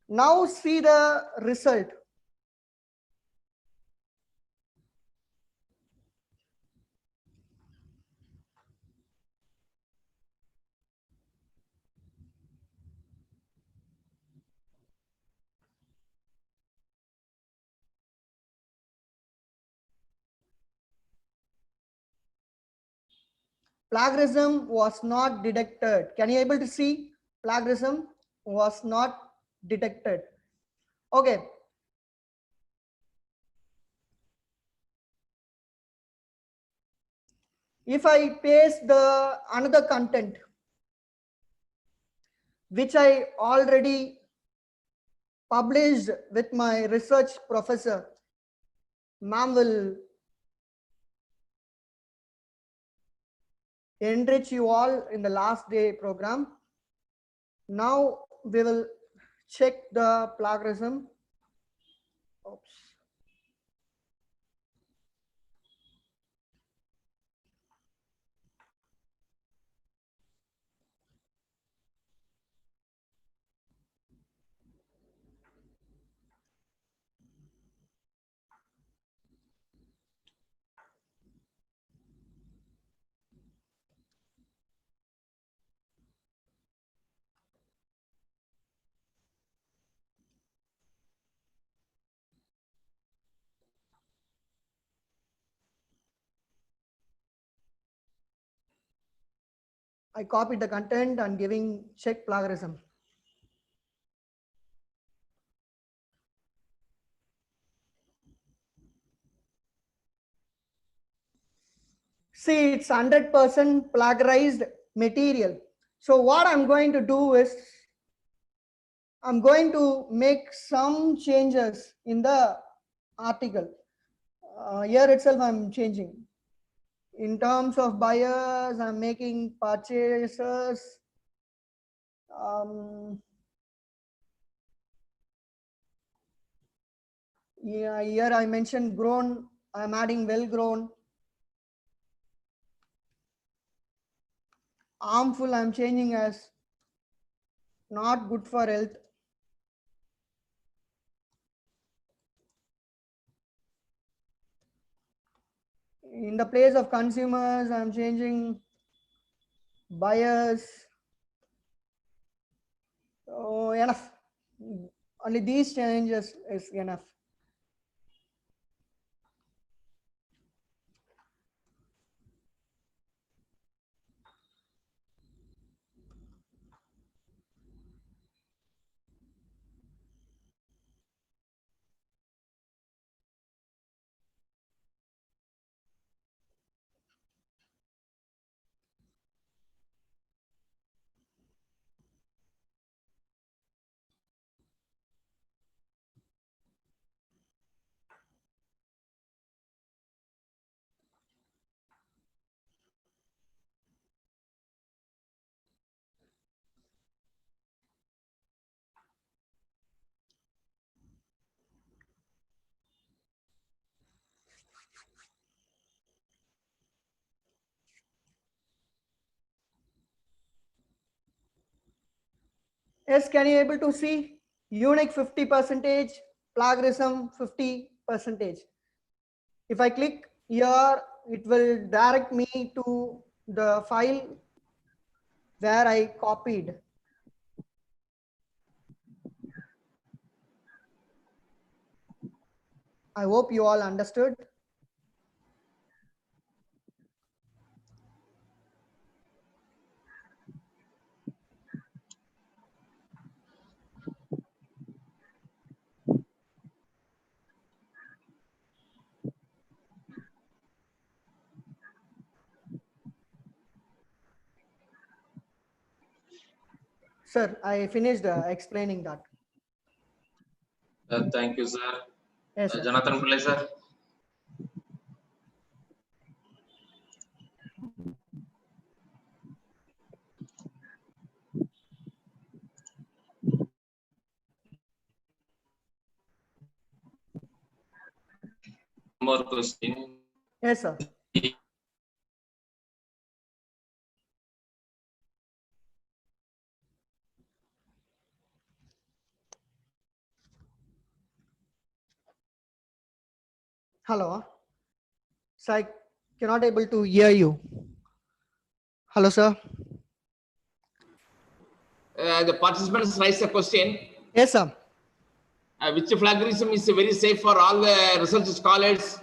Speaker 3: Now see the result. Plagiarism was not detected. Can you able to see? Plagiarism was not detected. Okay. If I paste the another content which I already published with my research professor, ma'am will enrich you all in the last day program. Now we will check the plagiarism. Oops. I copied the content and giving check plagiarism. See, it's 100% plagiarized material. So what I'm going to do is, I'm going to make some changes in the article. Here itself I'm changing. In terms of buyers, I'm making purchasers. Yeah, here I mentioned grown, I'm adding well grown. Harmful, I'm changing as not good for health. In the place of consumers, I'm changing buyers. Oh, enough. Only these changes is enough. Yes, can you able to see unique 50%, plagiarism 50%. If I click here, it will direct me to the file where I copied. I hope you all understood. Sir, I finished explaining that.
Speaker 2: Thank you, sir.
Speaker 3: Yes, sir.
Speaker 2: Jonathan Pillai, sir. More question.
Speaker 3: Yes, sir. Hello. So I cannot able to hear you. Hello, sir.
Speaker 1: The participants raise a question.
Speaker 3: Yes, sir.
Speaker 1: Which plagiarism is very safe for all the research scholars?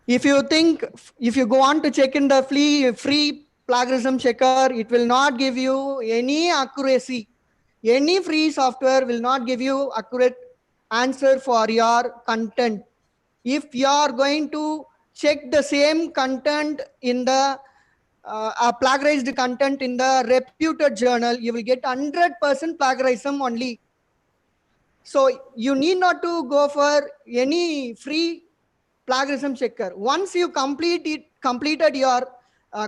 Speaker 3: If you think, if you go on to check in the free plagiarism checker, it will not give you any accuracy. Any free software will not give you accurate answer for your content. If you are going to check the same content in the plagiarized content in the reputed journal, you will get 100% plagiarism only. So you need not to go for any free plagiarism checker. Once you completed your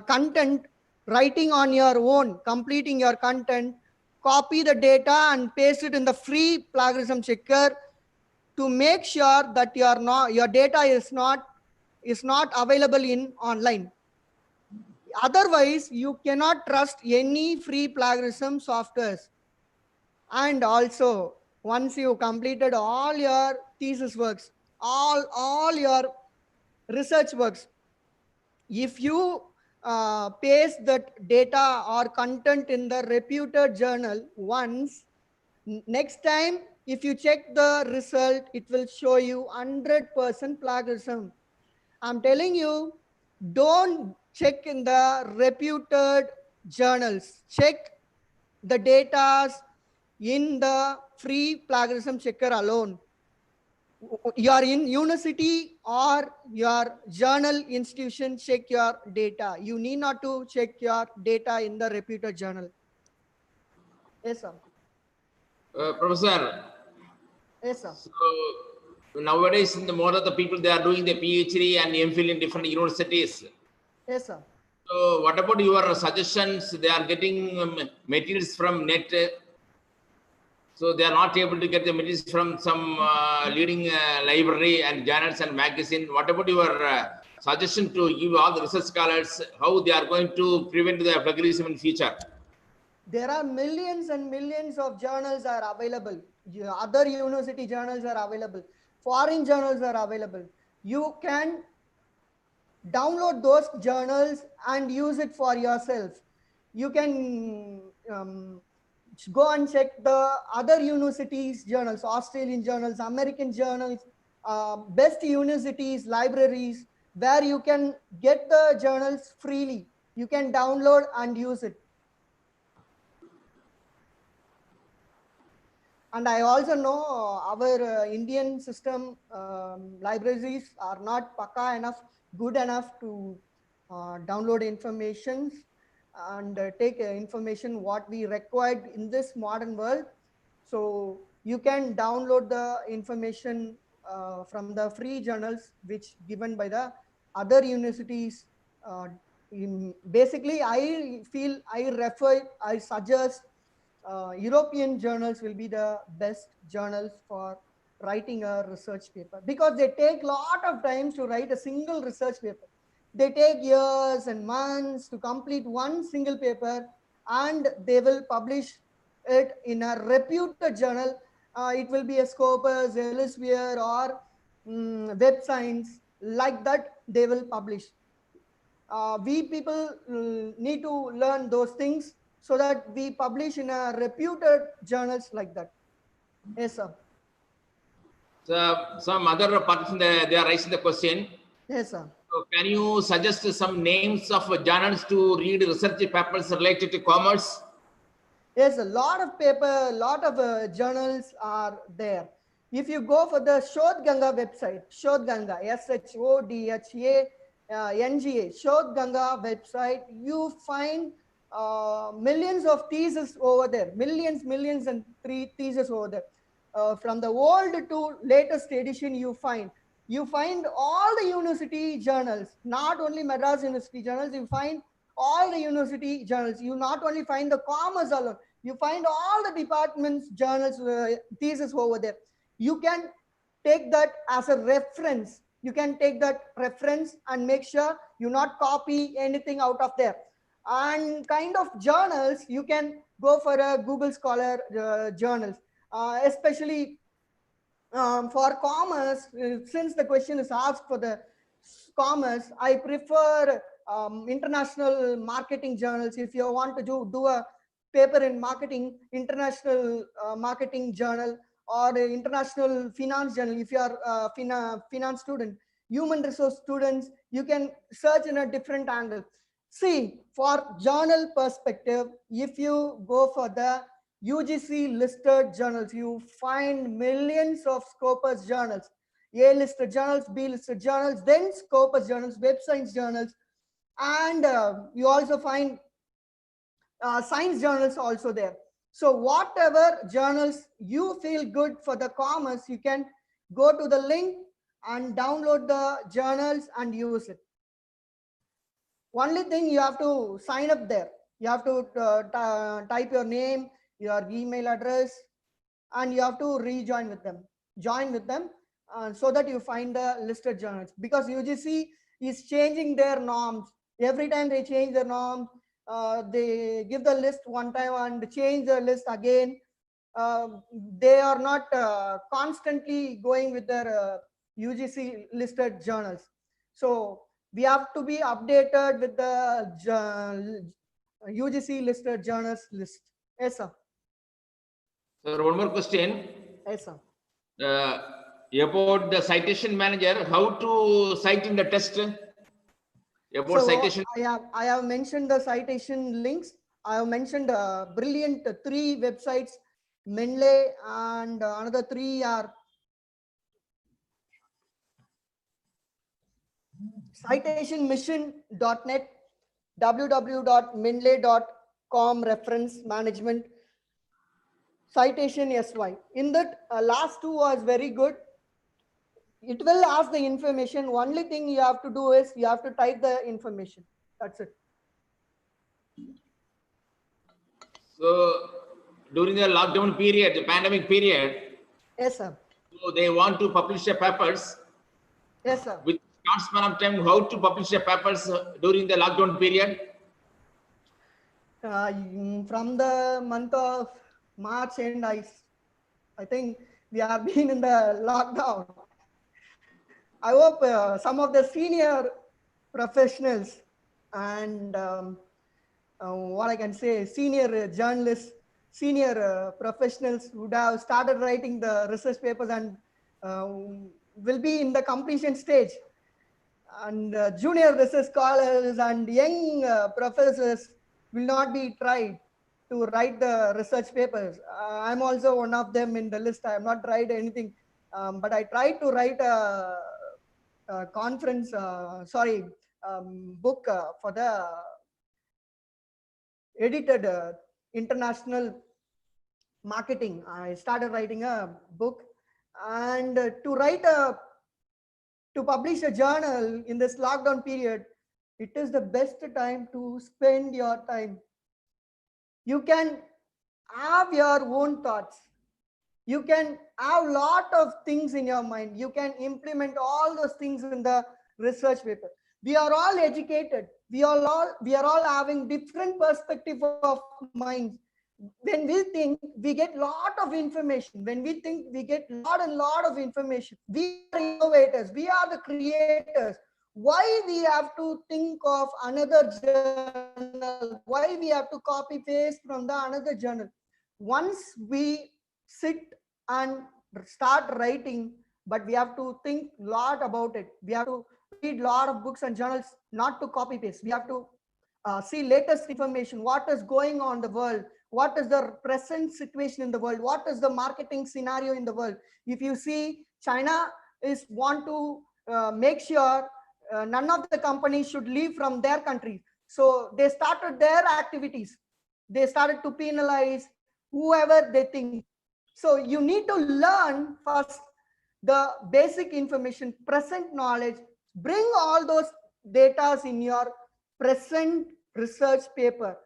Speaker 3: content, writing on your own, completing your content, copy the data and paste it in the free plagiarism checker to make sure that your data is not available in online. Otherwise, you cannot trust any free plagiarism softwares. And also, once you completed all your thesis works, all your research works, if you paste that data or content in the reputed journal once, next time if you check the result, it will show you 100% plagiarism. I'm telling you, don't check in the reputed journals. Check the data in the free plagiarism checker alone. Your in university or your journal institution check your data. You need not to check your data in the reputed journal. Yes, sir.
Speaker 1: Professor,
Speaker 3: Yes, sir.
Speaker 1: so nowadays, in the more of the people, they are doing the PhD and MPhil in different universities.
Speaker 3: Yes, sir.
Speaker 1: So what about your suggestions? They are getting materials from net. So they are not able to get the materials from some leading library and journals and magazine. What about your suggestion to give all the research scholars how they are going to prevent the plagiarism in future?
Speaker 3: There are millions and millions of journals are available. Other university journals are available. Foreign journals are available. You can download those journals and use it for yourself. You can go and check the other universities journals, Australian journals, American journals, best universities, libraries, where you can get the journals freely. You can download and use it. And I also know our Indian system libraries are not pakka enough, good enough to download information and take information what we required in this modern world. So you can download the information from the free journals which given by the other universities. Basically, I feel, I suggest European journals will be the best journals for writing a research paper, because they take a lot of time to write a single research paper. They take years and months to complete one single paper, and they will publish it in a reputed journal. It will be a Scopus, Elsevier, or Web Science, like that they will publish. We people need to learn those things so that we publish in a reputed journals like that. Yes, sir.
Speaker 1: So some other participants, they are raising the question.
Speaker 3: Yes, sir.
Speaker 1: So can you suggest some names of journals to read research papers related to commerce?
Speaker 3: Yes, a lot of paper, lot of journals are there. If you go for the Shodh Ganga website, Shodh Ganga, SHODHANGA, Shodh Ganga website, you find millions of theses over there, millions and theses over there. From the old to latest edition, you find all the university journals, not only Madras University journals. You find all the university journals. You not only find the commerce alone, you find all the departments journals, thesis over there. You can take that as a reference. You can take that reference and make sure you not copy anything out of there. And kind of journals, you can go for a Google Scholar journals, especially for commerce. Since the question is asked for the commerce, I prefer international marketing journals. If you want to do a paper in marketing, international marketing journal, or international finance journal. If you are a finance student, human resource students, you can search in a different angle. See, for journal perspective, if you go for the UGC listed journals, you find millions of Scopus journals, A listed journals, B listed journals, then Scopus journals, Web Science journals, and you also find science journals also there. So whatever journals you feel good for the commerce, you can go to the link and download the journals and use it. Only thing, you have to sign up there. You have to type your name, your email address, and you have to rejoin with them. Join with them so that you find the listed journals, because UGC is changing their norms. Every time they change their norms, they give the list one time and change the list again. They are not constantly going with their UGC listed journals. So we have to be updated with the UGC listed journals list. Yes, sir.
Speaker 1: So one more question.
Speaker 3: Yes, sir.
Speaker 1: About the citation manager, how to cite in the test? About
Speaker 3: So
Speaker 1: citation.
Speaker 3: I have mentioned the citation links. I have mentioned brilliant 3 websites. Mendeley and another 3 are citationmission.net, www.mendeley.com reference management, citation SY. In that, last two was very good. It will ask the information. Only thing you have to do is you have to type the information. That's it.
Speaker 1: So during the lockdown period, the pandemic period,
Speaker 3: Yes, sir.
Speaker 1: so they want to publish the papers.
Speaker 3: Yes, sir.
Speaker 1: With short span of time, how to publish the papers during the lockdown period?
Speaker 3: From the month of March and I think we have been in the lockdown. I hope some of the senior professionals and what I can say, senior journalists, senior professionals would have started writing the research papers and will be in the completion stage. And junior research scholars and young professors will not be tried to write the research papers. I'm also one of them in the list. I have not tried anything, but I tried to write a conference, book for the edited international marketing. I started writing a book, and to publish a journal in this lockdown period, it is the best time to spend your time. You can have your own thoughts. You can have a lot of things in your mind. You can implement all those things in the research paper. We are all educated. We are all having different perspective of minds. When we think, we get lot of information. When we think, we get lot of information. We are innovators. We are the creators. Why we have to think of another journal? Why we have to copy paste from the another journal? Once we sit and start writing, but we have to think a lot about it. We have to read a lot of books and journals, not to copy paste. We have to see latest information, what is going on in the world, what is the present situation in the world, what is the marketing scenario in the world. If you see, China is want to make sure none of the companies should leave from their country. So they started their activities. They started to penalize whoever they think. So you need to learn first the basic information, present knowledge, bring all those datas in your present research paper.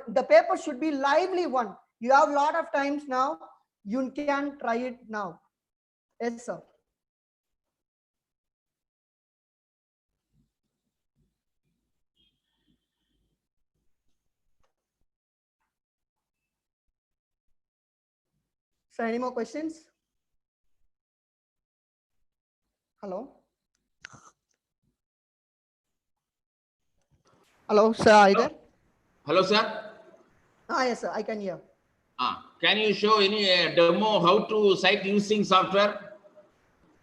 Speaker 3: The paper should be lively one. You have a lot of times now. You can try it now. Yes, sir. So any more questions? Hello? Hello, sir, are you there?
Speaker 1: Hello, sir.
Speaker 3: Yes, sir, I can hear.
Speaker 1: Can you show any demo how to cite using software?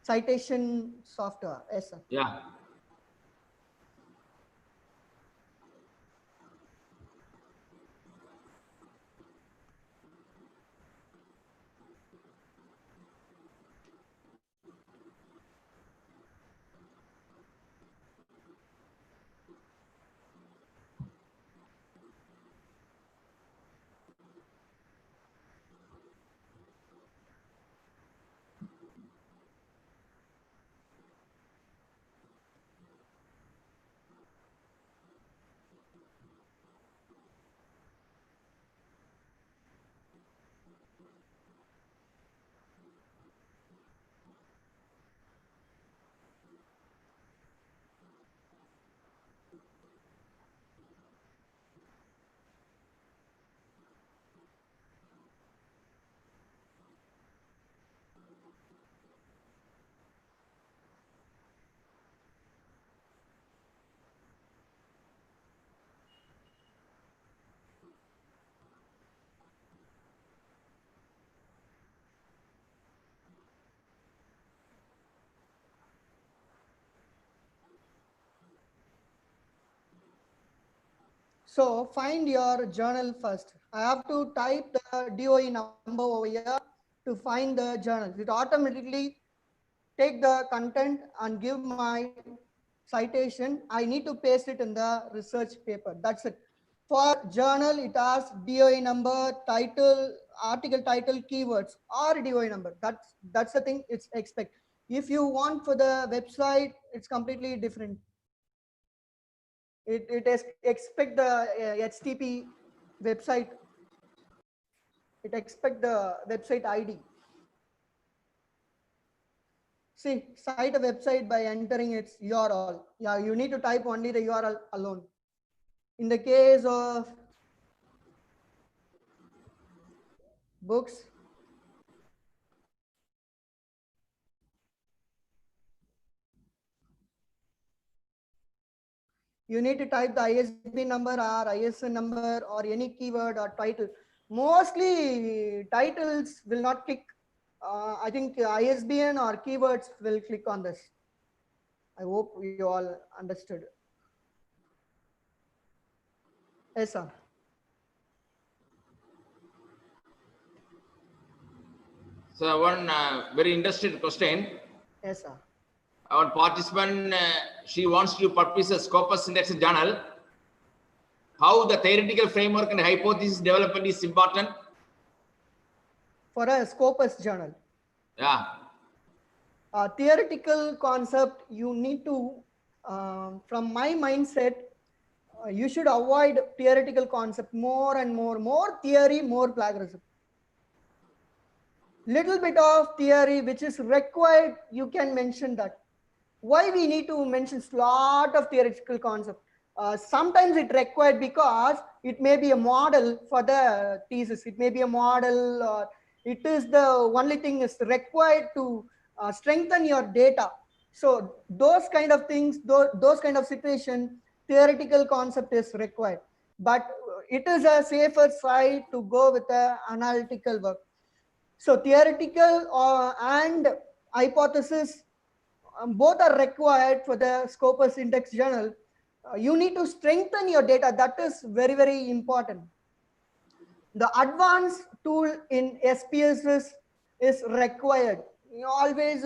Speaker 3: Citation software, yes, sir.
Speaker 1: Yeah.
Speaker 3: So find your journal first. I have to type the DOE number over here to find the journal. It automatically take the content and give my citation, I need to paste it in the research paper. That's it. For journal, it has DOI number, title, article title, keywords, or DOI number. That's the thing it's expect. If you want for the website, it's completely different. Expect the HTTP website. It expect the website ID. See, cite a website by entering its URL. Yeah, you need to type only the URL alone. In the case of books, you need to type the ISBN number or ISN number or any keyword or title. Mostly titles will not click. I think ISBN or keywords will click on this. I hope you all understood. Yes, sir.
Speaker 1: So one very interesting question.
Speaker 3: Yes, sir.
Speaker 1: Our participant, she wants to publish a Scopus Index journal. How the theoretical framework and hypothesis development is important?
Speaker 3: For a Scopus journal.
Speaker 1: Yeah.
Speaker 3: Theoretical concept, you need to, from my mindset, you should avoid theoretical concept more and more theory, more plagiarism. Little bit of theory which is required, you can mention that. Why we need to mention lot of theoretical concept? Sometimes it required because it may be a model for the thesis. It may be a model, or it is the only thing is required to strengthen your data. So those kind of things, those kind of situation, theoretical concept is required. But it is a safer side to go with the analytical work. So theoretical and hypothesis, both are required for the Scopus Index journal. You need to strengthen your data. That is very, very important. The advanced tool in SPSS is required. You always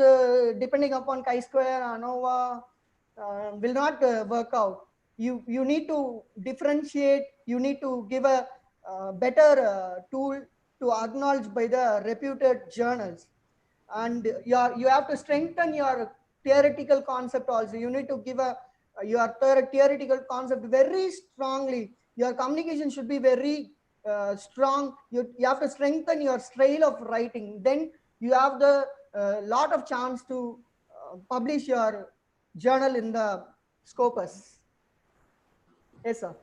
Speaker 3: depending upon chi-square, ANOVA will not work out. You need to differentiate. You need to give a better tool to acknowledge by the reputed journals. And you have to strengthen your theoretical concept also. You need to give your theoretical concept very strongly. Your communication should be very strong. You have to strengthen your style of writing. Then you have the lot of chance to publish your journal in the Scopus. Yes, sir.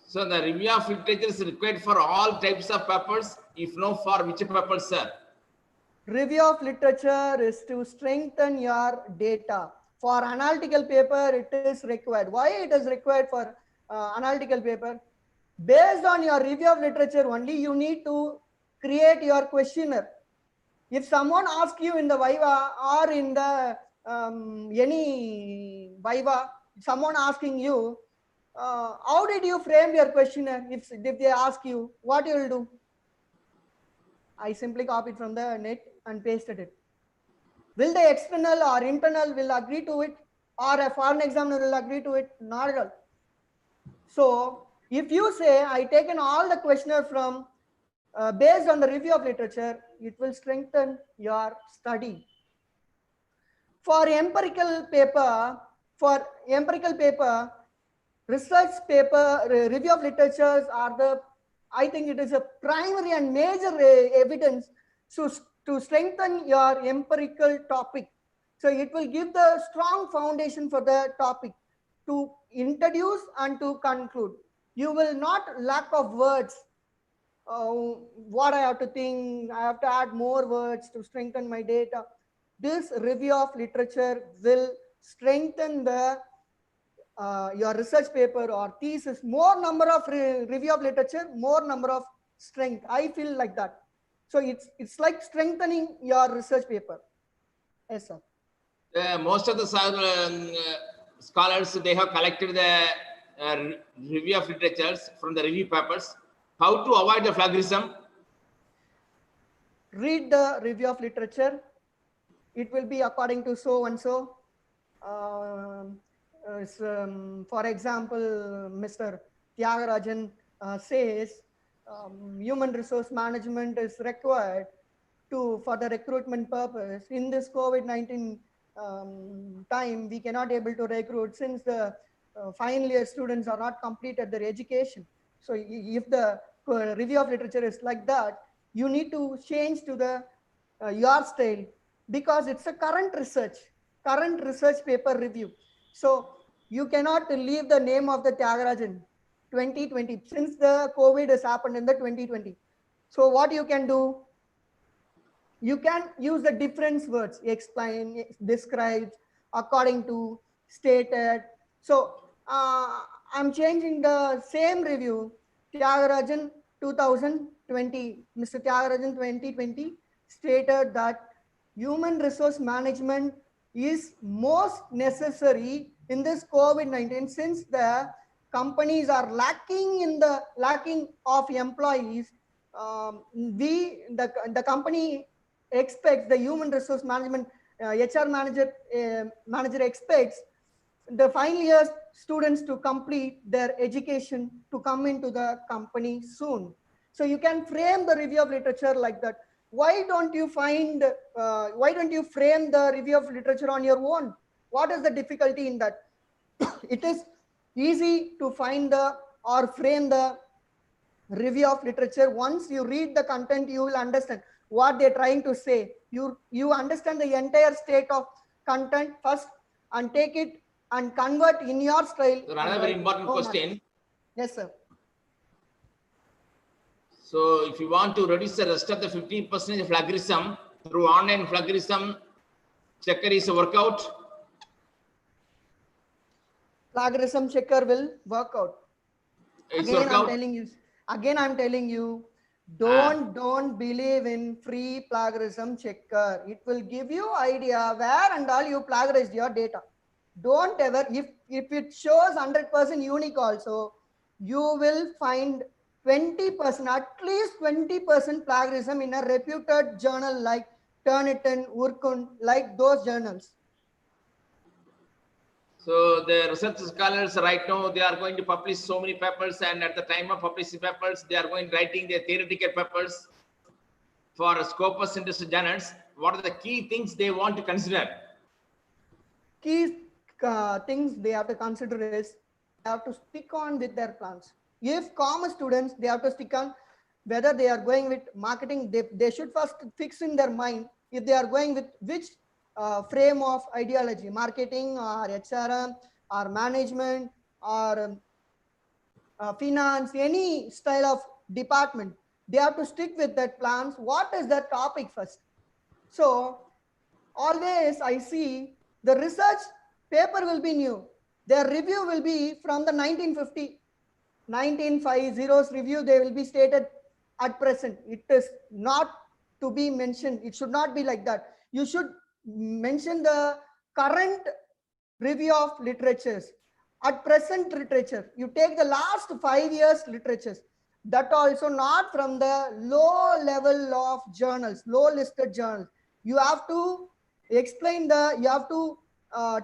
Speaker 1: So the review of literature is required for all types of papers. If no, for which papers, sir?
Speaker 3: Review of literature is to strengthen your data. For analytical paper, it is required. Why it is required for analytical paper? Based on your review of literature only, you need to create your questionnaire. If someone asks you in the Viva or in the any Viva, someone asking you, how did you frame your questionnaire? If they ask you, what you will do? I simply copied from the net and pasted it. Will the external or internal will agree to it, or a foreign examiner will agree to it? Not at all. So if you say I taken all the questionnaire from based on the review of literature, it will strengthen your study. For empirical paper, research paper, review of literatures are the, I think it is a primary and major evidence to strengthen your empirical topic. So it will give the strong foundation for the topic to introduce and to conclude. You will not lack of words. What I have to think, I have to add more words to strengthen my data. This review of literature will strengthen the your research paper or thesis. More number of review of literature, more number of strength. I feel like that. So it's like strengthening your research paper. Yes, sir.
Speaker 1: Most of the scholars, they have collected the review of literatures from the review papers. How to avoid the plagiarism?
Speaker 3: Read the review of literature. It will be according to so and so. For example, Mr. Tyagarajan says human resource management is required for the recruitment purpose. In this COVID-19 time, we cannot able to recruit since the final year students are not completed their education. So if the review of literature is like that, you need to change to the your style, because it's a current research paper review. So you cannot leave the name of the Tyagarajan 2020 since the COVID has happened in the 2020. So what you can do, you can use the different words, explain, describe, according to, stated. So I'm changing the same review, Tyagarajan 2020, Mr. Tyagarajan 2020 stated that human resource management is most necessary in this COVID-19 since the companies are lacking of employees. The company expects, the human resource management HR manager expects the final year students to complete their education to come into the company soon. So you can frame the review of literature like that. Why don't you frame the review of literature on your own? What is the difficulty in that? It is easy to find or frame the review of literature. Once you read the content, you will understand what they're trying to say. You understand the entire state of content first and take it and convert in your style.
Speaker 1: So another very important question.
Speaker 3: Yes, sir.
Speaker 1: So if you want to reduce the rest of the 15% of plagiarism through online plagiarism, checker is a workout.
Speaker 3: Plagiarism checker will work out. Again, I'm telling you, don't believe in free plagiarism checker. It will give you idea where and all you plagiarized your data. Don't ever, if it shows 100% unique also, you will find 20%, at least 20% plagiarism in a reputed journal like Turnitin, Urkund, like those journals.
Speaker 1: So the research scholars right now, they are going to publish so many papers, and at the time of publishing papers, they are going writing their theoretical papers for Scopus industry journals. What are the key things they want to consider?
Speaker 3: Key things they have to consider is they have to stick on with their plans. If commerce students, they have to stick on whether they are going with marketing. They should first fix in their mind if they are going with which frame of ideology, marketing or HRM or management or finance, any style of department. They have to stick with that plans. What is the topic first? So always I see the research paper will be new. Their review will be from the 1950s review. They will be stated at present. It is not to be mentioned. It should not be like that. You should mention the current review of literatures. At present literature, you take the last 5 years literatures. That also not from the low level of journals, low listed journals. You have to explain you have to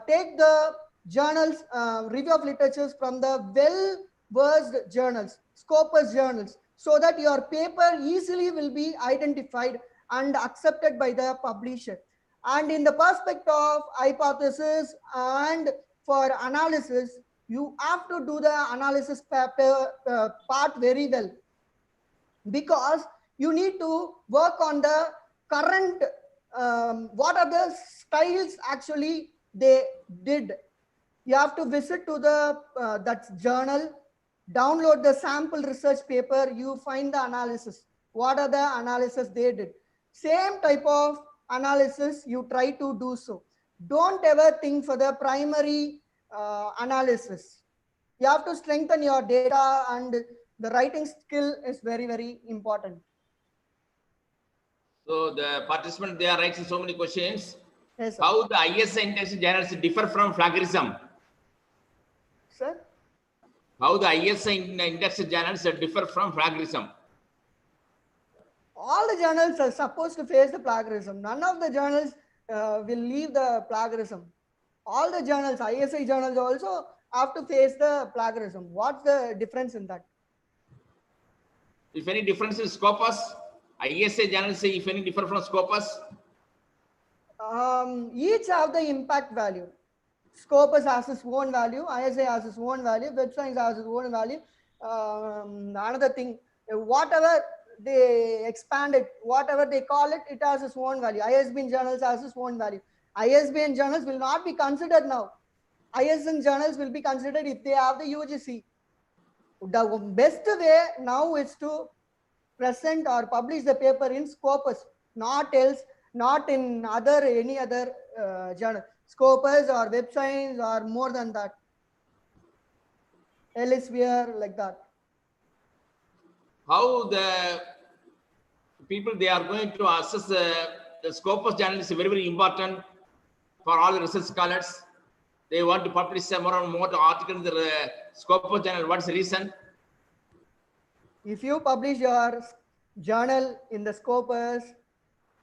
Speaker 3: take the journals, review of literatures from the well-versed journals, Scopus journals, so that your paper easily will be identified and accepted by the publisher. And in the perspective of hypothesis and for analysis, you have to do the analysis part very well, because you need to work on the current, what are the styles actually they did. You have to visit to the that journal, download the sample research paper, you find the analysis. What are the analysis they did? Same type of analysis you try to do so. Don't ever think for the primary analysis. You have to strengthen your data, and the writing skill is very, very important.
Speaker 1: So the participant, they are writing so many questions.
Speaker 3: Yes, sir.
Speaker 1: How the ISI indexed journals differ from plagiarism?
Speaker 3: Sir?
Speaker 1: How the ISI indexed journals differ from plagiarism?
Speaker 3: All the journals are supposed to face the plagiarism. None of the journals will leave the plagiarism. All the journals, ISI journals also have to face the plagiarism. What's the difference in that?
Speaker 1: If any difference in Scopus, ISA journals say if any differ from Scopus,
Speaker 3: Each have the impact value. Scopus has its own value, ISA has its own value, Web Science has its own value. Another thing, whatever they expand it, whatever they call it, it has its own value. ISBN journals has its own value. ISBN journals will not be considered now. ISN journals will be considered if they have the UGC. The best way now is to present or publish the paper in Scopus, not else, not in any other journal. Scopus or Web Science or more than that. Elsevier, like that.
Speaker 1: how the people they are going to assess the Scopus journal is very, very important for all the research scholars. They want to publish more and more articles in the Scopus journal. What's the reason?
Speaker 3: If you publish your journal in the Scopus,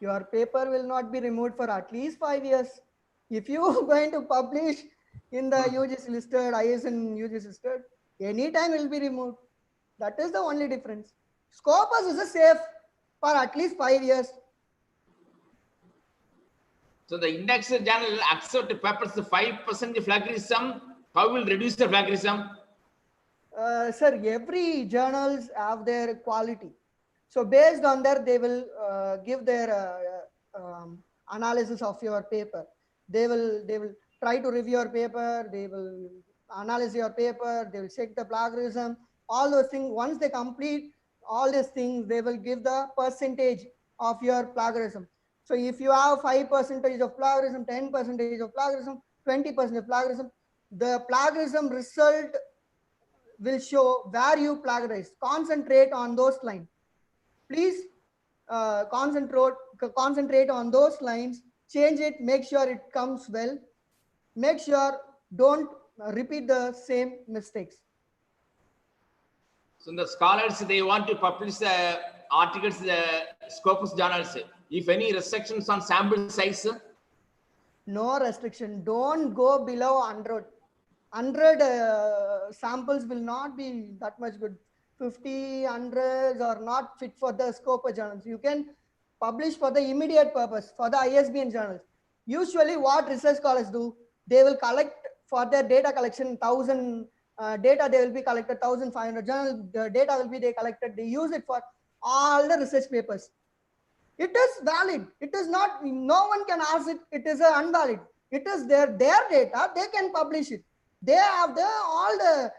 Speaker 3: your paper will not be removed for at least 5 years. If you are going to publish in the UGC listed, ISN UGC listed, anytime it will be removed. That is the only difference. Scopus is a safe for at least 5 years.
Speaker 1: So the index journal accept papers 5% plagiarism. How will reduce the plagiarism?
Speaker 3: Sir, every journals have their quality. So based on that, they will give their analysis of your paper. They will try to review your paper. They will analyze your paper. They will check the plagiarism. All those things. Once they complete all these things, they will give the percentage of your plagiarism. So if you have 5% of plagiarism, 10% of plagiarism, 20% of plagiarism, the plagiarism result will show where you plagiarized. Concentrate on those lines. Please concentrate on those lines. Change it. Make sure it comes well. Make sure don't repeat the same mistakes.
Speaker 1: So the scholars they want to publish the articles in the Scopus journals. If any restrictions on sample size,
Speaker 3: No restriction. Don't go below 100. 100 samples will not be that much good. 50, 100s are not fit for the Scopus journals. You can publish for the immediate purpose, for the ISBN journals. Usually what research scholars do, they will collect for their data collection 1000 data, they will be collected 1500 journal data will be they collected. They use it for all the research papers. It is valid. It is not, no one can ask it, it is invalid. It is their data, they can publish it. They have all the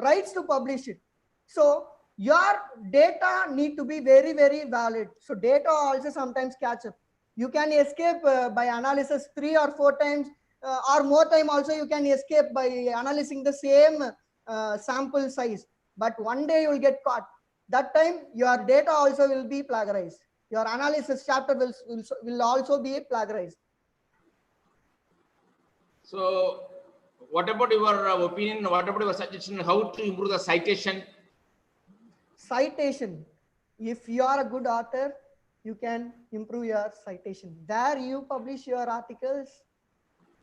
Speaker 3: rights to publish it. So your data need to be very, very valid. So data also sometimes catch up. You can escape by analysis 3 or 4 times or more time also you can escape by analyzing the same sample size. But one day you will get caught. That time your data also will be plagiarized. Your analysis chapter will also be plagiarized.
Speaker 1: so what about your opinion? What about your suggestion? How to improve the citation?
Speaker 3: Citation. If you are a good author, you can improve your citation. Where you publish your articles,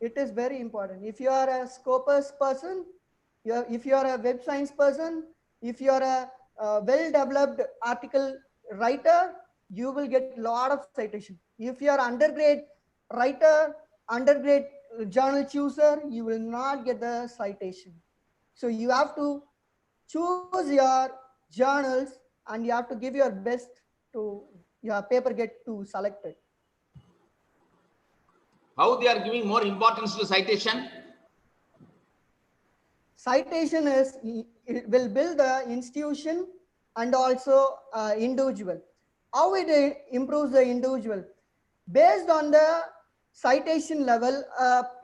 Speaker 3: it is very important. If you are a Scopus person, if you are a Web Science person, if you are a well-developed article writer, you will get a lot of citation. If you are undergrad writer, undergrad journal chooser, you will not get the citation. So you have to choose your journals and you have to give your best to your paper get to selected.
Speaker 1: How they are giving more importance to citation?
Speaker 3: Citation is, it will build the institution and also individual. How it improves the individual? Based on the citation level,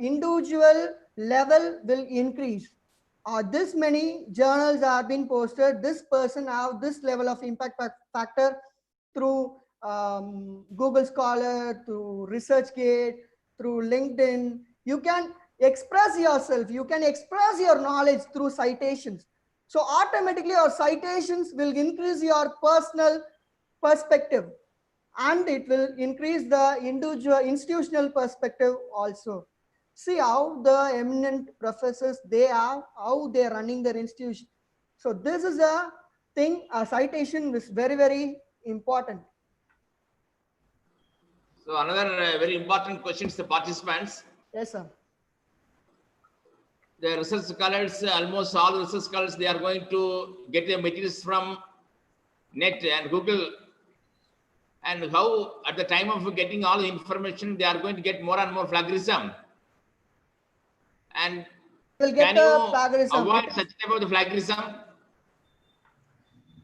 Speaker 3: individual level will increase. This many journals have been posted. This person have this level of impact factor through Google Scholar, through ResearchGate, through LinkedIn. You can express yourself. You can express your knowledge through citations. So automatically your citations will increase your personal perspective and it will increase the individual institutional perspective also. See how the eminent professors they are, how they are running their institution. So this is a thing, a citation is very, very important.
Speaker 1: So another very important question to the participants.
Speaker 3: Yes, sir.
Speaker 1: The research scholars, almost all research scholars, they are going to get the materials from net and Google. And how at the time of getting all the information, they are going to get more and more plagiarism. And
Speaker 3: Will get
Speaker 1: can you
Speaker 3: the plagiarism.
Speaker 1: avoid such type of the plagiarism?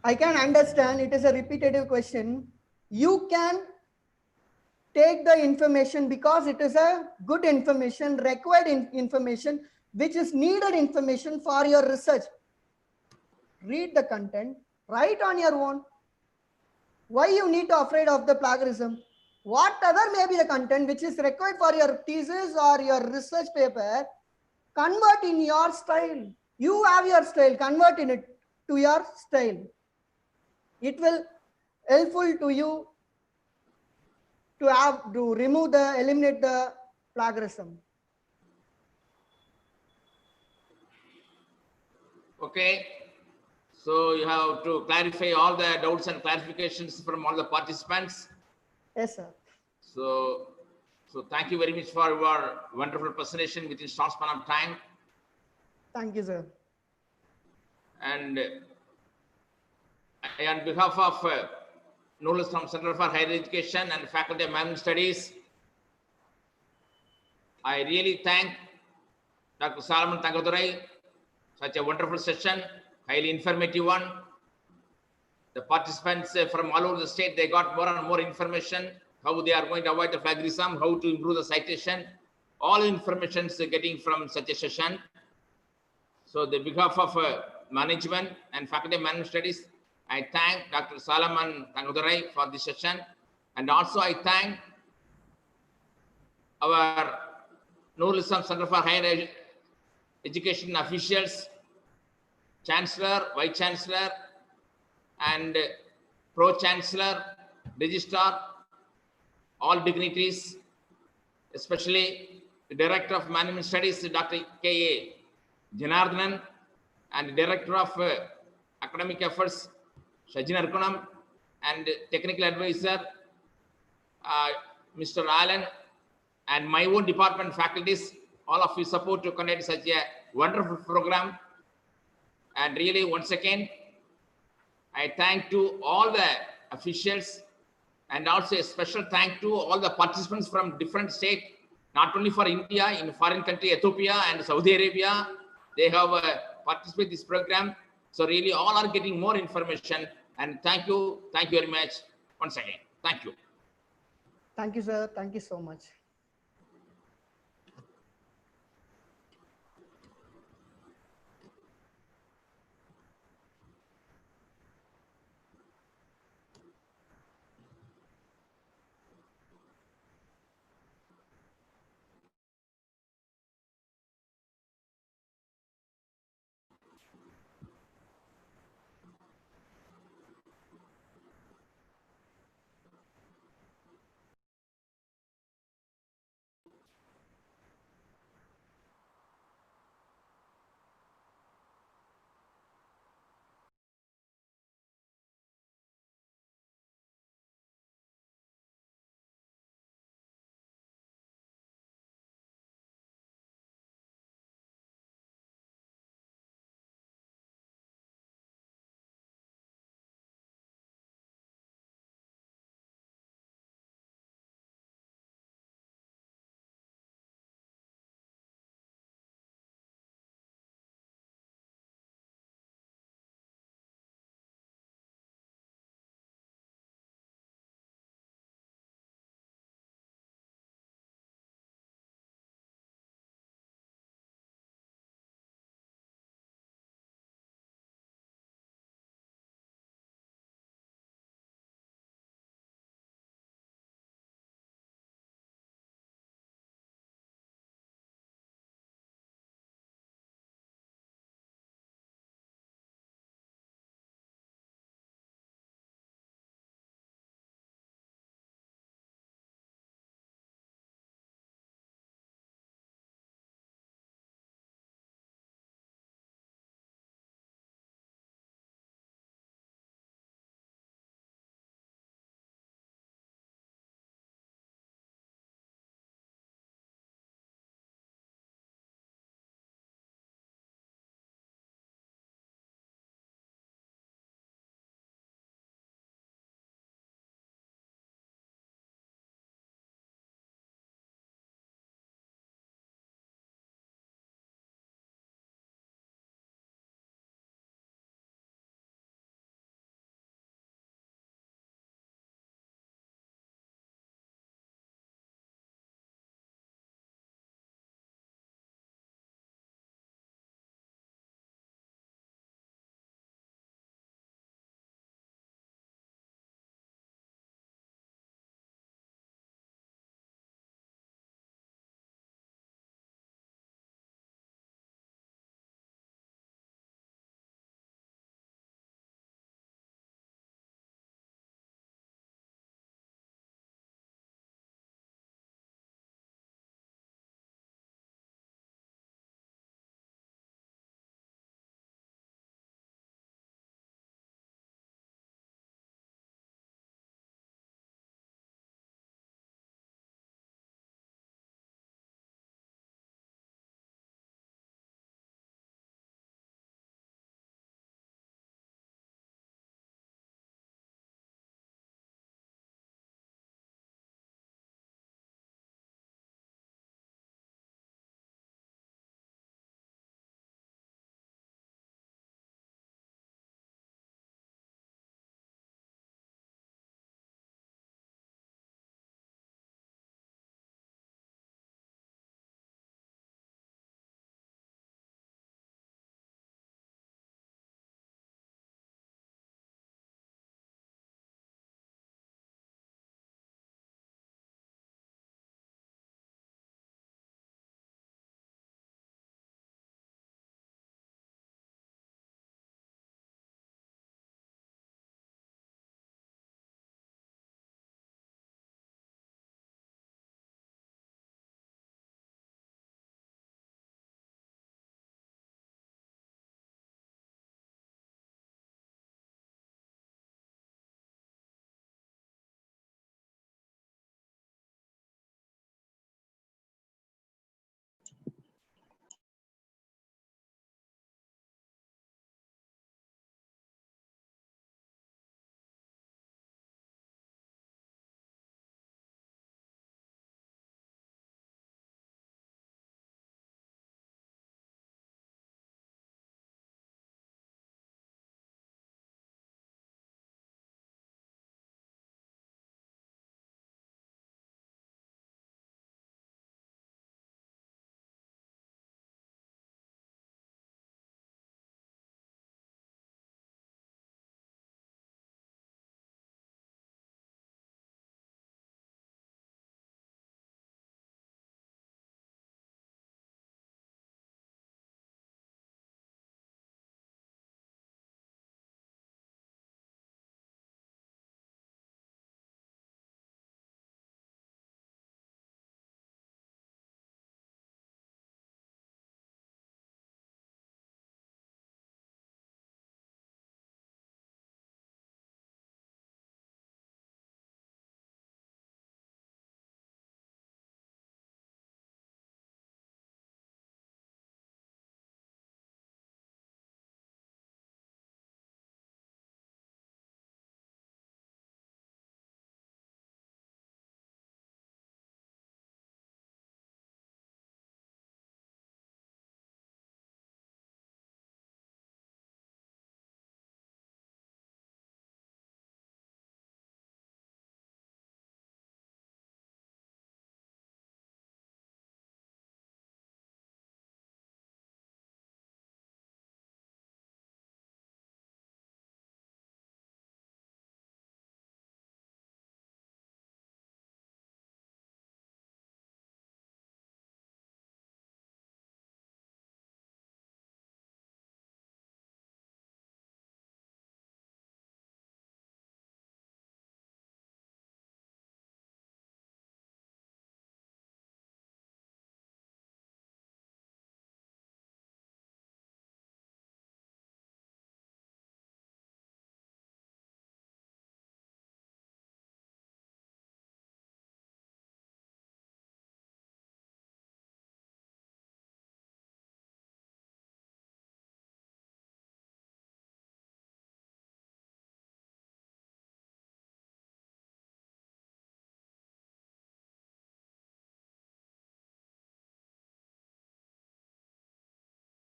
Speaker 3: I can understand it is a repetitive question. You can take the information because it is a good information, required information, which is needed information for your research. Read the content, write on your own. Why you need to afraid of the plagiarism? Whatever may be the content which is required for your thesis or your research paper, convert in your style. You have your style, convert in it to your style. It will helpful to you to eliminate the plagiarism.
Speaker 1: Okay. So you have to clarify all the doubts and clarifications from all the participants.
Speaker 3: Yes, sir.
Speaker 1: So thank you very much for your wonderful presentation within short span of time.
Speaker 3: Thank you, sir.
Speaker 1: And on behalf of Nurul Islam Center for Higher Education and Faculty of Management Studies, I really thank Dr. Solomon Tangadurai, such a wonderful session, highly informative one. The participants from all over the state, they got more and more information, how they are going to avoid the plagiarism, how to improve the citation. All information is getting from such a session. So on behalf of management and Faculty of Management Studies, I thank Dr. Solomon Tangadurai for this session. And also I thank our Nurul Islam Center for Higher Education officials, Chancellor, Vice Chancellor, and Pro-Chancellor, Registrar, all dignitaries, especially the Director of Management Studies, Dr. K.A. Janardhanan, and Director of Academic Affairs, Shajin Arkunam, and Technical Advisor, Mr. Alan, and my own department faculties, all of you support to conduct such a wonderful program. And really, once again, I thank to all the officials and also a special thank to all the participants from different states, not only for India, in foreign country, Ethiopia and Saudi Arabia, they have participated in this program. So really all are getting more information, and thank you very much once again. Thank you.
Speaker 3: Thank you, sir. Thank you so much.